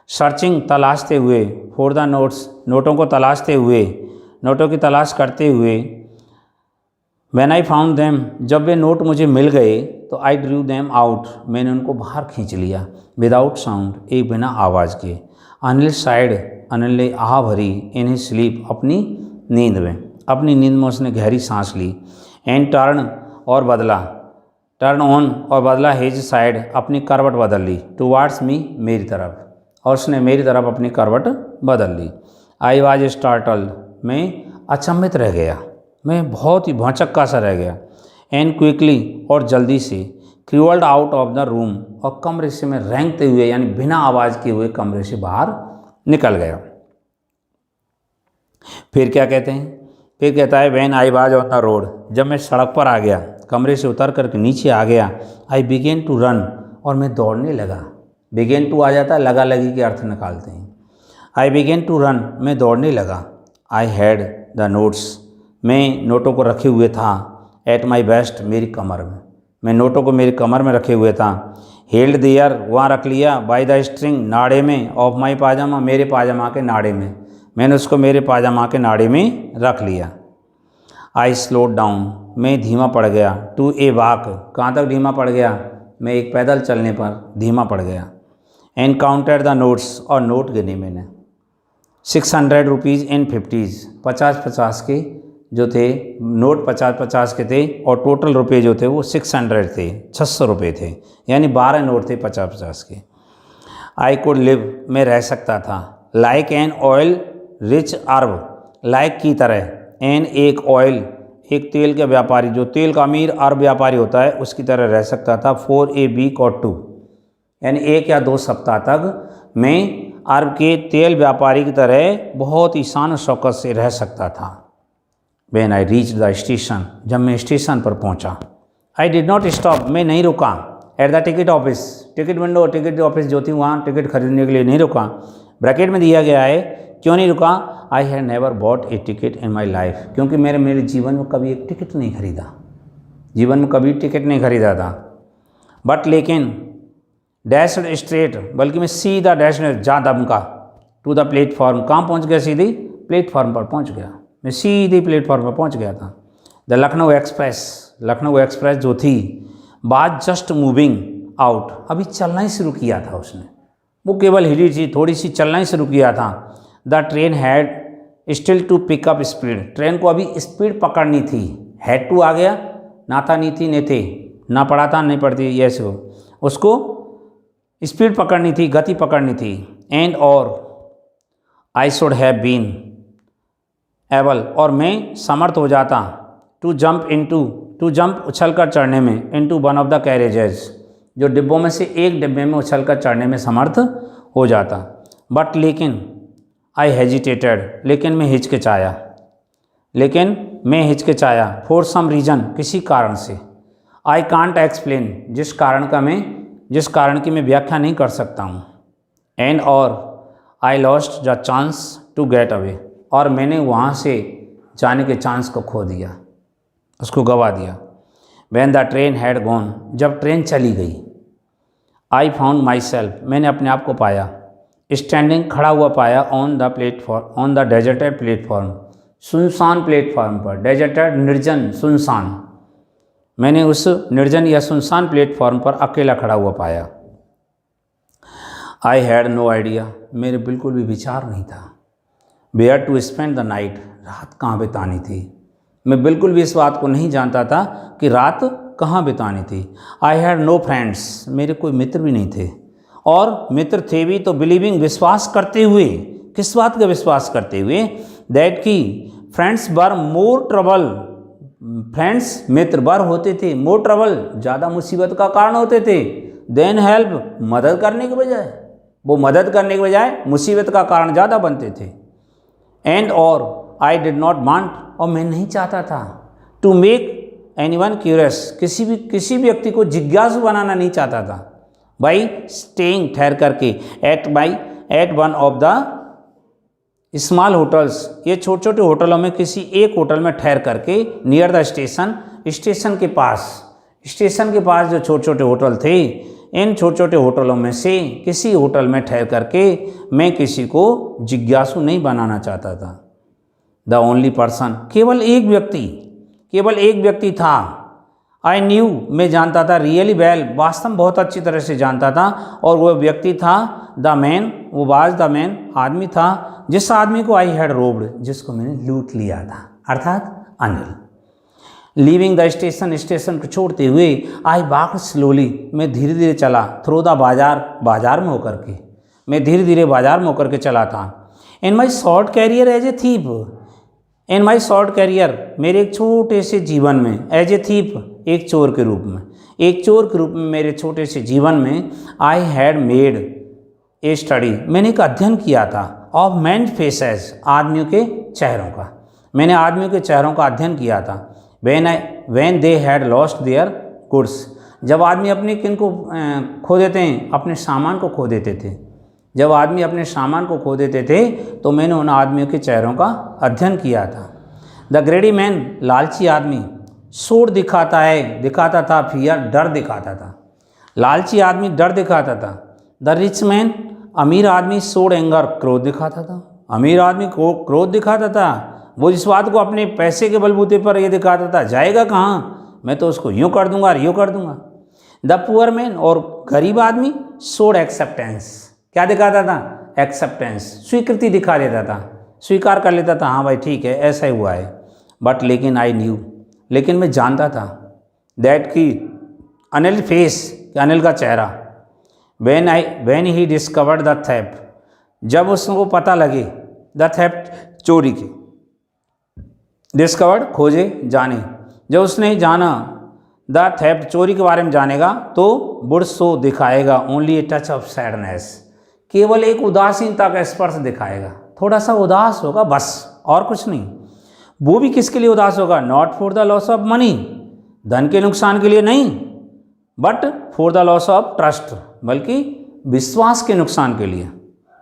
Speaker 1: सर्चिंग, तलाशते हुए, फॉर द नोट्स, नोटों को तलाशते हुए, नोटों की तलाश करते हुए। व्हेन आई फाउंड देम, जब वे नोट मुझे मिल गए तो आई ड्रू देम आउट, मैंने उनको बाहर खींच लिया। विदाउट साउंड, एक बिना आवाज़ के। अनिल साइड, अनिल ने आह भरी, इन हिज स्लीप, अपनी नींद में, अपनी नींद में उसने गहरी सांस ली। एंड टर्न, और बदला, टर्न ऑन, और बदला हिज साइड, अपनी करवट बदल ली। टुवार्ड्स मी, मेरी तरफ, और उसने मेरी तरफ अपनी करवट बदल ली। आई वाज स्टार्टल्ड, मैं अचंभित रह गया, मैं बहुत ही भौचक्का सा रह गया। एंड क्विकली और जल्दी से क्रिवल्ड आउट ऑफ द रूम और कमरे से मैं रेंगते हुए यानी बिना आवाज़ किए हुए कमरे से बाहर निकल गया। फिर क्या कहते हैं, फिर कहता है when I was on the road, जब मैं सड़क पर आ गया, कमरे से उतर करके नीचे आ गया, आई बिगेन टू रन, और मैं दौड़ने लगा। बिगेन टू आ जाता है, लगा लगी के अर्थ निकालते हैं। आई बिगेन टू रन, मैं दौड़ने लगा। आई हैड द नोट्स, मैं नोटों को रखे हुए था। एट माई बेस्ट, मेरी कमर में, मैं नोटों को मेरी कमर में रखे हुए था। हेल्ड देयर, वहाँ रख लिया। बाय द स्ट्रिंग, नाड़े में। ऑफ माई पाजामा, मेरे पाजामा के नाड़े में, मैंने उसको मेरे पाजामा के नाड़े में रख लिया। आई स्लोड डाउन, मैं धीमा पड़ गया। टू ए वॉक, कहाँ तक धीमा पड़ गया, मैं एक पैदल चलने पर धीमा पड़ गया। एंड काउंटेड द नोट्स, और नोट गिने मैंने। 600 रुपीज़ इन 50s, 50-50 के जो थे नोट, 50-50 के थे, और टोटल रुपए जो थे वो 600 थे, 600 रुपये थे, यानी 12 नोट थे 50-50 के। आई कुड लिव, मैं रह सकता था। लाइक एन ऑयल रिच अर्ब, लाइक की तरह, एन एक ऑयल, एक तेल के व्यापारी, जो तेल का अमीर अरब व्यापारी होता है उसकी तरह रह सकता था। फॉर ए वीक और 2, यानी 1 या 2 सप्ताह तक मैं अरब के तेल व्यापारी की तरह बहुत ही शान शौकत से रह सकता था। When I reach the station, जब मैं स्टेशन पर पहुंचा। आई डिड नॉट स्टॉप, मैं नहीं रुका। At the ticket office, ticket window, ticket office जो थी वहाँ टिकट खरीदने के लिए नहीं रुका। ब्रैकेट में दिया गया है, क्यों नहीं रुका। I had never bot A ticket in my life, क्योंकि मेरे जीवन में कभी एक टिकट नहीं खरीदा, जीवन में कभी टिकट नहीं खरीदा था। बट लेकिन डैशड स्ट्रेट, बल्कि मैं सीधा डैश जा दमका टू द प्लेटफॉर्म, कहाँ पहुँच गया, सीधी प्लेटफॉर्म पर पहुँच गया, मैं सीधे प्लेटफॉर्म पर पहुँच गया था। The Lucknow express, Lucknow express जो थी, बात जस्ट मूविंग आउट, अभी चलना ही शुरू किया था उसने, वो केवल हिली थी, थोड़ी सी चलना ही शुरू किया था। The train had still to pick up speed, ट्रेन को अभी स्पीड पकड़नी थी। हैड टू आ गया, ना था, नी थी, ने थे, ना पढ़ा था, नहीं पढ़ती, यस हो, उसको स्पीड पकड़नी थी, गति पकड़नी थी। एंड और I should have been able, और मैं समर्थ हो जाता। To jump into, to jump उछल कर चढ़ने में, into one of the carriages, जो डिब्बों में से एक डिब्बे में उछल कर चढ़ने में समर्थ हो जाता। बट लेकिन आई हेजिटेटेड, लेकिन मैं हिचकिचाया, लेकिन मैं हिचकिचाया। फॉर सम रीज़न, किसी कारण से। आई कांट एक्सप्लेन, जिस कारण की मैं व्याख्या नहीं कर सकता हूँ। एंड और I lost the chance to get away, और मैंने वहाँ से जाने के चांस को खो दिया, उसको गवा दिया। When the train had gone, जब ट्रेन चली गई। आई फाउंड माई सेल्फ, मैंने अपने आप को पाया। स्टैंडिंग, खड़ा हुआ पाया। On the platform, on the deserted platform, सुनसान प्लेटफॉर्म पर। डेजर्टेड, निर्जन, सुनसान, मैंने उस निर्जन या सुनसान प्लेटफॉर्म पर अकेला खड़ा हुआ पाया। आई हैड नो आइडिया, मेरे बिल्कुल भी विचार नहीं था। Where to spend the night, रात कहाँ बितानी थी, मैं बिल्कुल भी इस बात को नहीं जानता था कि रात कहाँ बितानी थी। आई हैड नो फ्रेंड्स, मेरे कोई मित्र भी नहीं थे, और मित्र थे भी तो बिलीविंग, विश्वास करते हुए। किस बात का विश्वास करते हुए। दैट की friends were more trouble, friends मित्र वर होते थे, मोर ट्रबल, ज़्यादा मुसीबत का कारण होते थे। देन हेल्प, मदद करने के बजाय, वो मदद करने के बजाय मुसीबत का कारण ज़्यादा बनते थे। एंड और आई डिड नॉट वांट, और मैं नहीं चाहता था। टू मेक एनीवन क्यूरियस, किसी भी व्यक्ति को जिज्ञासु बनाना नहीं चाहता था। बाई स्टेइंग, ठहर करके। At one of the small hotels, ये छोटे छोटे होटलों में किसी एक होटल में ठहर करके। नियर द स्टेशन, स्टेशन के पास जो छोटे छोटे होटल थे, इन छोटे छोटे होटलों में से किसी होटल में ठहर करके मैं किसी को जिज्ञासु नहीं बनाना चाहता था। द ओनली पर्सन, केवल एक व्यक्ति था। आई न्यू, मैं जानता था। रियली वेल, वास्तव में बहुत अच्छी तरह से जानता था, और वह व्यक्ति था द मैन, वो वाज द मैन, आदमी था, जिस आदमी को आई हैड रोब्ड, जिसको मैंने लूट लिया था, अर्थात Anil. Leaving the station, station को छोड़ते हुए। आई वॉक्ड स्लोली, मैं धीरे धीरे चला। थ्रू द बाजार में होकर के, मैं धीरे धीरे बाजार में होकर के चला था। In my short career as a thief, मेरे एक छोटे से जीवन में, एज ए थीप, एक चोर के रूप में, एक चोर के रूप में मेरे छोटे से जीवन में I had made a study, मैंने एक अध्ययन किया था ऑफ मैन फेसेस, आदमियों के चेहरों का, मैंने आदमियों के चेहरों का अध्ययन किया था। When they had lost their goods, जब आदमी अपने किन को खो देते हैं, अपने सामान को खो देते थे, जब आदमी अपने सामान को खो देते थे तो मैंने उन आदमियों के चेहरों का अध्ययन किया था। द ग्रेडी मैन, लालची आदमी, सूर दिखाता था, फियर, डर दिखाता था। लालची आदमी डर दिखाता था। द रिच मैन, अमीर आदमी, सोड एंगर, क्रोध दिखाता था। अमीर आदमी को क्रोध दिखाता था, वो इस बात को अपने पैसे के बलबूते पर ये दिखाता था, जाएगा कहाँ, मैं तो उसको यूँ कर दूंगा, यूँ कर दूंगा। द पुअर मैन, और गरीब आदमी, सोड एक्सेप्टेंस, क्या दिखाता था, एक्सेप्टेंस, स्वीकृति दिखा देता था, स्वीकार कर लेता था, हाँ भाई ठीक है ऐसा ही हुआ है। बट लेकिन आई न्यू, लेकिन मैं जानता था, दैट की अनिल फेस, अनिल का चेहरा, when he discovered the theft, जब उसको पता लगे, द थेफ्ट, चोरी की, डिस्कवर्ड, खोजे, जाने, जब उसने जाना, द थेफ्ट, चोरी के बारे में जानेगा, तो वुड शो, दिखाएगा, only a touch of sadness, केवल एक उदासीनता का स्पर्श दिखाएगा, थोड़ा सा उदास होगा बस, और कुछ नहीं। वो भी किसके लिए उदास होगा, not for the loss of money, धन के नुकसान के लिए नहीं, but for the loss of trust, बल्कि विश्वास के नुकसान के लिए,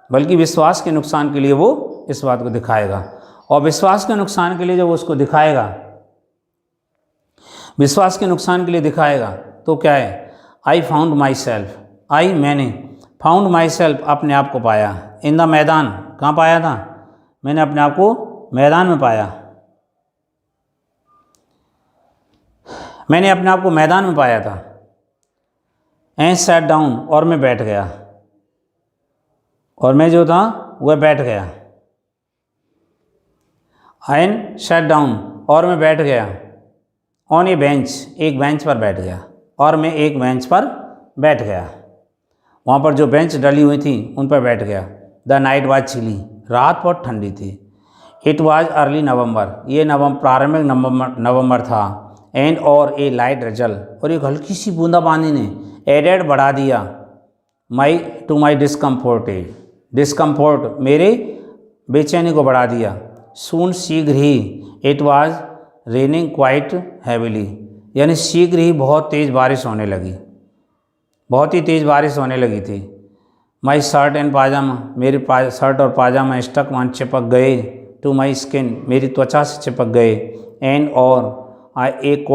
Speaker 1: बल्कि विश्वास के नुकसान के लिए वो इस बात को दिखाएगा। और विश्वास के नुकसान के लिए जब वो उसको दिखाएगा, विश्वास के नुकसान के लिए दिखाएगा, तो क्या है, आई फाउंड माई सेल्फ, आई, मैंने, फाउंड माई सेल्फ, अपने आप को पाया, इन द मैदान, कहाँ पाया था, मैंने अपने आप को मैदान में पाया, मैंने अपने आप को मैदान में पाया था। एंड सैट डाउन, और मैं बैठ गया, और मैं जो था वह बैठ गया। एंड सैट डाउन, और मैं बैठ गया। ऑन ए बेंच, एक बेंच पर बैठ गया, और मैं एक बेंच पर बैठ गया, वहाँ पर जो बेंच डली हुई थी उन पर बैठ गया। द नाइट वाज चिली, रात बहुत ठंडी थी। इट वाज अर्ली नवंबर, ये प्रारंभिक नवंबर था। एंड और ए लाइट ड्रिजल, और एक हल्की सी बूंदाबांदी ने एडेड बढ़ा दिया, टू माई डिस्कम्फोर्ट, मेरे बेचैनी को बढ़ा दिया। सून, शीघ्र ही, it was raining quite heavily, यानी शीघ्र ही बहुत तेज़ बारिश होने लगी, बहुत ही तेज़ बारिश होने लगी थी। माई शर्ट एंड पाजामा, मेरे शर्ट और पाजामा स्टक वन, चिपक गए, टू माई स्किन, मेरी त्वचा से चिपक गए। एंड और एक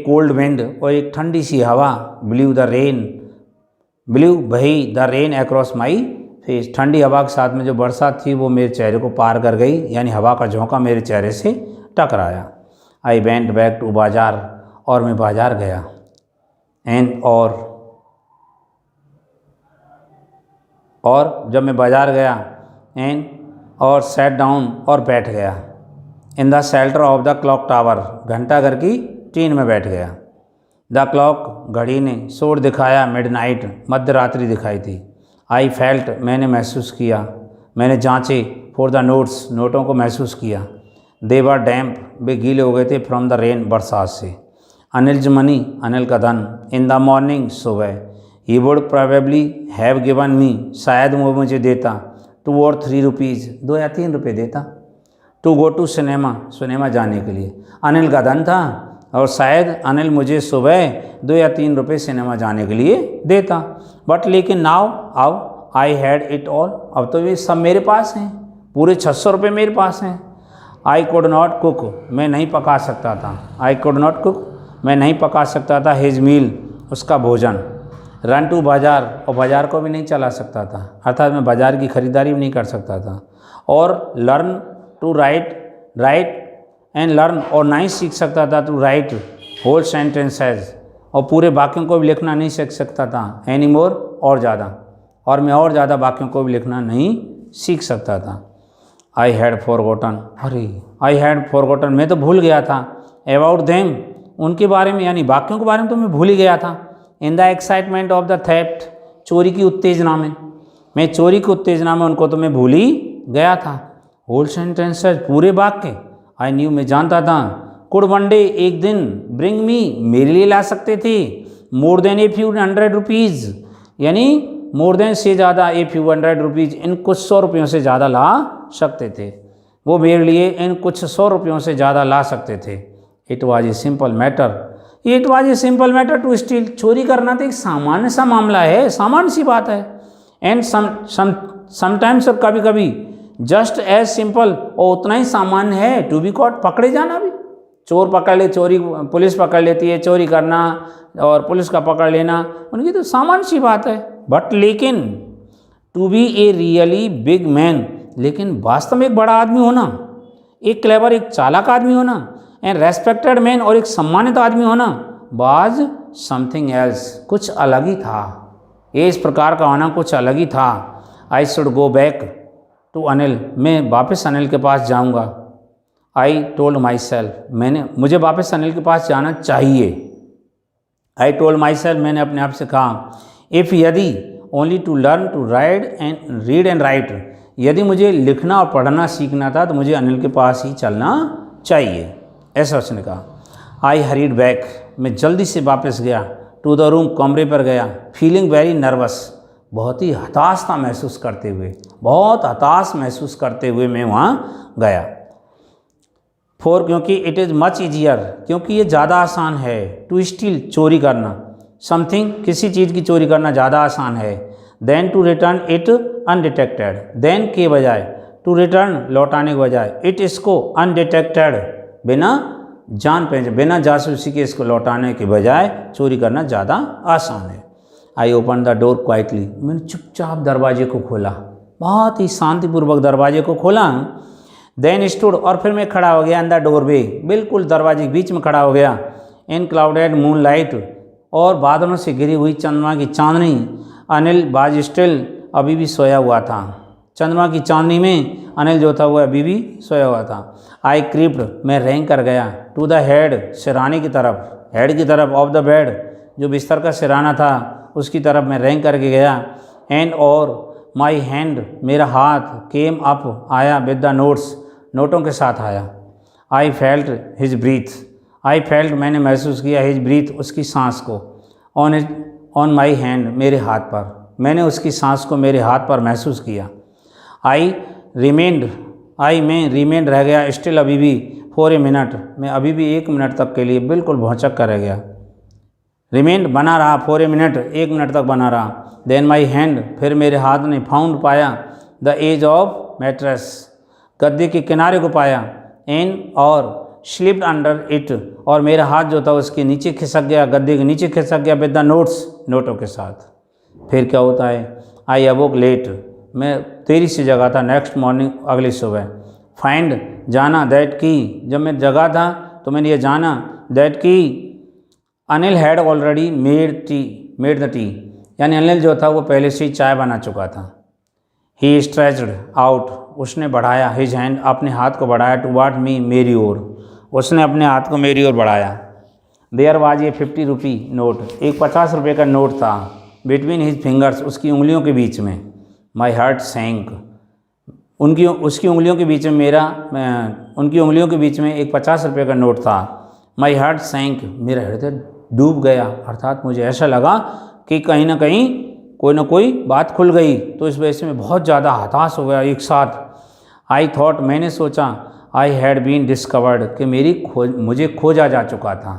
Speaker 1: कोल्ड विंड, और एक ठंडी सी हवा, ब्लू बही the rain across my face, ठंडी हवा के साथ में जो बरसात थी वो मेरे चेहरे को पार कर गई, यानी हवा का झोंका मेरे चेहरे से टकराया। आई वेंट बैक टू बाजार, और मैं बाजार गया। एंड और जब मैं बाजार गया, एंड और सैट डाउन, और बैठ गया। In the shelter of the clock tower, घंटाघर की टीन में बैठ गया। द क्लॉक, घड़ी ने, शोर दिखाया, मिडनाइट, मध्य रात्रि दिखाई थी। आई फेल्ट, मैंने महसूस किया, मैंने जांचे, फॉर द नोट्स, नोटों को महसूस किया। दे वर डैम्प, वे गीले हो गए थे, फ्रॉम द रेन, बरसात से। अनिल्स मनी, अनिल का धन। इन द मॉर्निंग, सुबह। He would probably have given me, शायद वो मुझे देता, 2 और 3 रुपीज़, 2 या 3 रुपये देता, टू गो टू सिनेमा जाने के लिए। अनिल का धन था, और शायद अनिल मुझे सुबह 2 या 3 रुपये सिनेमा जाने के लिए देता। बट लेकिन नाउ, अब आई हैड इट ऑल, अब तो ये सब मेरे पास हैं, पूरे 600 रुपये मेरे पास हैं। आई कुड नॉट कुक, मैं नहीं पका सकता था, आई कुड नॉट कुक, मैं नहीं पका सकता था, हिज मील, उसका भोजन। रन टू बाजार, और बाजार को भी नहीं चला सकता था, अर्थात मैं बाजार की खरीदारी भी नहीं कर सकता था। और learn to write and learn, और नहीं सीख सकता था, टू राइट होल सेंटेंसेस, और पूरे वाक्यों को भी लिखना नहीं सीख सकता था। एनी मोर, और ज़्यादा, और मैं और ज़्यादा वाक्यों को भी लिखना नहीं सीख सकता था। I had forgotten, I had forgotten, मैं तो भूल गया था। अबाउट देम, उनके बारे में, यानी वाक्यों के बारे में तो मैं भूल ही गया था। In the excitement of the theft, चोरी की उत्तेजना में, मैं चोरी की उत्तेजना में उनको तो मैं भूल ही गया था। होल सेंटेंसेस, पूरे वाक्य। आई न्यू, मैं जानता था, कुड वन डे, एक दिन, ब्रिंग मी, मेरे लिए ला सकते थे, more than a few 100 rupees, यानी मोर देन से ज़्यादा, ए फ्यू 100 रुपीज़, इन कुछ 100 रुपयों से ज़्यादा ला सकते थे। वो मेरे लिए इन कुछ 100 रुपयों से ज़्यादा ला सकते थे। It was a simple matter, it was a simple matter to steal, चोरी करना तो एक सामान्य सा मामला है, सामान्य सी बात है। एंड समटाइम्स, और कभी कभी, जस्ट एज सिंपल, और उतना ही सामान्य है टू बी कॉट, पकड़े जाना भी। चोर पकड़ ले, चोरी पुलिस पकड़ लेती है, चोरी करना और पुलिस का पकड़ लेना उनकी तो सामान्य सी बात है। बट लेकिन to be a really big man, लेकिन वास्तव में एक बड़ा आदमी होना, एक क्लेवर, एक चालाक आदमी होना, एंड रेस्पेक्टेड मैन, और एक सम्मानित आदमी होना, बाज समथिंग एल्स, कुछ अलग ही था। ये इस प्रकार का होना कुछ अलग ही था। I should go back to Anil, मैं वापस अनिल के पास जाऊंगा। आई टोल्ड माई सेल्फ, मुझे वापस अनिल के पास जाना चाहिए। आई टोल्ड माई सेल्फ, मैंने अपने आप से कहा, इफ़, यदि, only to learn to read and write, यदि मुझे लिखना और पढ़ना सीखना था तो मुझे अनिल के पास ही चलना चाहिए, ऐसा उसने कहा। आई हरीड बैक, मैं जल्दी से वापस गया, टू द रूम, कमरे पर गया, फीलिंग वेरी नर्वस, बहुत ही हताशता महसूस करते हुए, बहुत हताश महसूस करते हुए मैं वहाँ गया। फोर, क्योंकि इट इज़ मच ईजियर, क्योंकि ये ज़्यादा आसान है, टू स्टील, चोरी करना, समथिंग, किसी चीज़ की चोरी करना ज़्यादा आसान है, than to return it undetected, than के बजाय, टू रिटर्न, लौटाने के बजाय, इट, इसको, अनडिटेक्टेड, बिना जान पहचान, बिना जासूसी के इसको लौटाने के बजाय चोरी करना ज़्यादा आसान है। I open the door quietly, मैंने चुपचाप दरवाजे को खोला, बहुत ही शांतिपूर्वक दरवाजे को खोला। देन स्टूड, और फिर मैं खड़ा हो गया, अंदर डोरवे, बिल्कुल दरवाजे के बीच में खड़ा हो गया। इन क्लाउडेड मून लाइट, और बादलों से घिरी हुई चंद्रमा की चांदनी। अनिल बाज स्टिल, अभी भी सोया हुआ था। चंद्रमा की चांदनी में अनिल जो था वो अभी भी सोया हुआ था। आई क्रिप्ड, मैं रेंग कर गया, टू द हेड, सिराने की तरफ, हेड की तरफ, ऑफ द बेड, जो बिस्तर का सिराना था उसकी तरफ मैं रेंग करके गया। एंड, और, माई हैंड, मेरा हाथ, केम अप, आया, विद द नोट्स, नोटों के साथ आया। I felt his breath, I felt, मैंने महसूस किया, हिज ब्रीथ, उसकी सांस को, ऑन माई हैंड, मेरे हाथ पर, मैंने उसकी सांस को मेरे हाथ पर महसूस किया। आई रिमेंड, मैं रिमेंड रह गया, स्टिल, अभी भी, फॉर ए मिनट, मैं अभी भी 1 मिनट तक के लिए बिल्कुल भौचक कर रह गया। रिमेंड, बना रहा, फॉर ए मिनट, 1 मिनट तक बना रहा। देन माई हैंड, फिर मेरे हाथ ने, फाउंड, पाया, द एज ऑफ मैट्रेस, गद्दे के किनारे को पाया। एन, और, स्लिप्ड अंडर इट, और मेरा हाथ जो था उसके नीचे खिसक गया, गद्दे के नीचे खिसक गया, विद द नोट्स, नोटों के साथ। फिर क्या होता है, आई अवोक लेट, मैं देरी से जगा था, नेक्स्ट मॉर्निंग, अगली सुबह। फाइंड, जाना, दैट की, जब मैं जगा था तो मैंने ये जाना, दैट की, Anil had already made the T, यानी अनिल जो था वो पहले से ही चाय बना चुका था। ही स्ट्रेच्ड आउट, उसने बढ़ाया, हिज हैंड, अपने हाथ को बढ़ाया, टुवर्ड मी, मेरी ओर, उसने अपने हाथ को मेरी ओर बढ़ाया। There was a 50 rupee note, एक 50 रुपये का नोट था, बिटवीन हिज फिंगर्स, उसकी उंगलियों के बीच में। माई हार्ट सैंक, उसकी उंगलियों के बीच में उनकी उंगलियों के बीच में एक 50 रुपये का नोट था। माई हार्ट सैंक, मेरा हृदय डूब गया, अर्थात मुझे ऐसा लगा कि कहीं ना कहीं कोई ना कोई बात खुल गई, तो इस वजह से मैं बहुत ज़्यादा हताश हो गया एक साथ। आई थॉट, मैंने सोचा, आई हैड बीन डिस्कवर्ड, कि मुझे खोजा जा चुका था,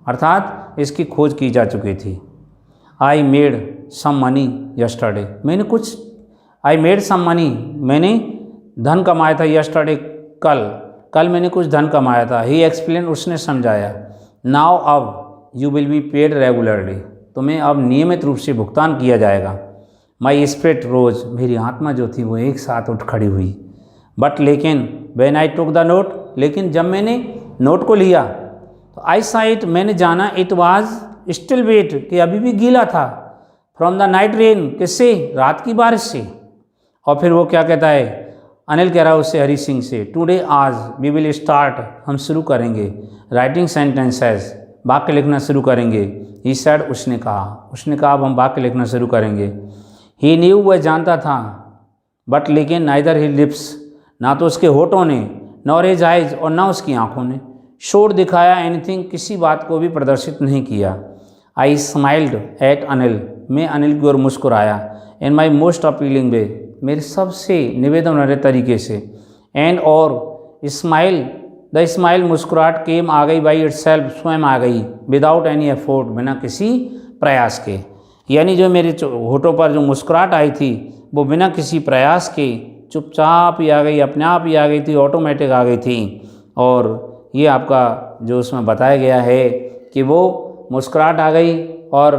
Speaker 1: अर्थात इसकी खोज की जा चुकी थी। I made some money yesterday, I made some money, मैंने धन कमाया था, यस्टरडे, कल मैंने कुछ धन कमाया था। ही एक्सप्लेन, उसने समझाया। नाउ, अब, you will be paid regularly, तुम्हें अब नियमित रूप से भुगतान किया जाएगा। माई स्पिरिट रोज, मेरी आत्मा जो थी वो एक साथ उठ खड़ी हुई। बट, लेकिन, when I took the note, लेकिन जब मैंने नोट को लिया तो आई सा इट, मैंने जाना, इट वाज स्टिल वेट, कि अभी भी गीला था, फ्रॉम द नाइट रेन, किससे, रात की बारिश से। और फिर वो क्या कहता है, अनिल कह रहा है उससे, हरी सिंह से, टुडे, आज, वी विल स्टार्ट, हम शुरू करेंगे, राइटिंग सेंटेंसेस, वाक्य लिखना शुरू करेंगे। ही सेड, उसने कहा अब हम वाक्य लिखना शुरू करेंगे। ही न्यू, वह जानता था, बट, लेकिन, नाइदर ही लिप्स, ना तो उसके होठों ने, नॉर हिज आइज, और ना उसकी आंखों ने, शोड दिखाया एनीथिंग, किसी बात को भी प्रदर्शित नहीं किया। आई स्माइल्ड एट अनिल, मैं अनिल की ओर मुस्कुराया। इन माई मोस्ट अपीलिंग वे, मेरे सबसे निवेदन वाले तरीके से। एंड और स्माइल, द स्माइल मुस्कुराहट केम आ गई बाई इटसेल्फ, स्वयं आ गई, विदाउट एनी एफोर्ट, बिना किसी प्रयास के। यानी जो मेरे होठों पर जो मुस्कुराहट आई थी वो बिना किसी प्रयास के चुपचाप ही आ गई, अपने आप ही आ गई थी, ऑटोमेटिक आ गई थी। और ये आपका जो उसमें बताया गया है कि वो मुस्कुराहट आ गई और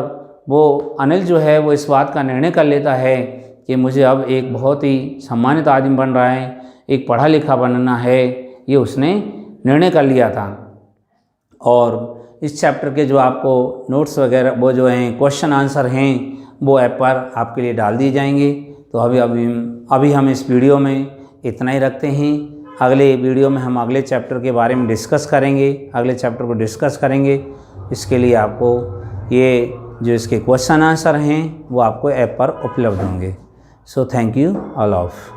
Speaker 1: वो अनिल जो है वो इस बात का निर्णय कर लेता है कि मुझे अब एक बहुत ही सम्मानित आदमी बन रहा है, एक पढ़ा लिखा बनना है, ये उसने निर्णय कर लिया था। और इस चैप्टर के जो आपको नोट्स वगैरह वो जो हैं क्वेश्चन आंसर हैं वो ऐप पर आपके लिए डाल दिए जाएंगे। तो अभी हम इस वीडियो में इतना ही रखते हैं। अगले वीडियो में हम अगले चैप्टर के बारे में डिस्कस करेंगे, अगले चैप्टर को डिस्कस करेंगे। इसके लिए आपको ये जो इसके क्वेश्चन आंसर हैं वो आपको ऐप पर उपलब्ध होंगे। सो थैंक यू ऑल ऑफ।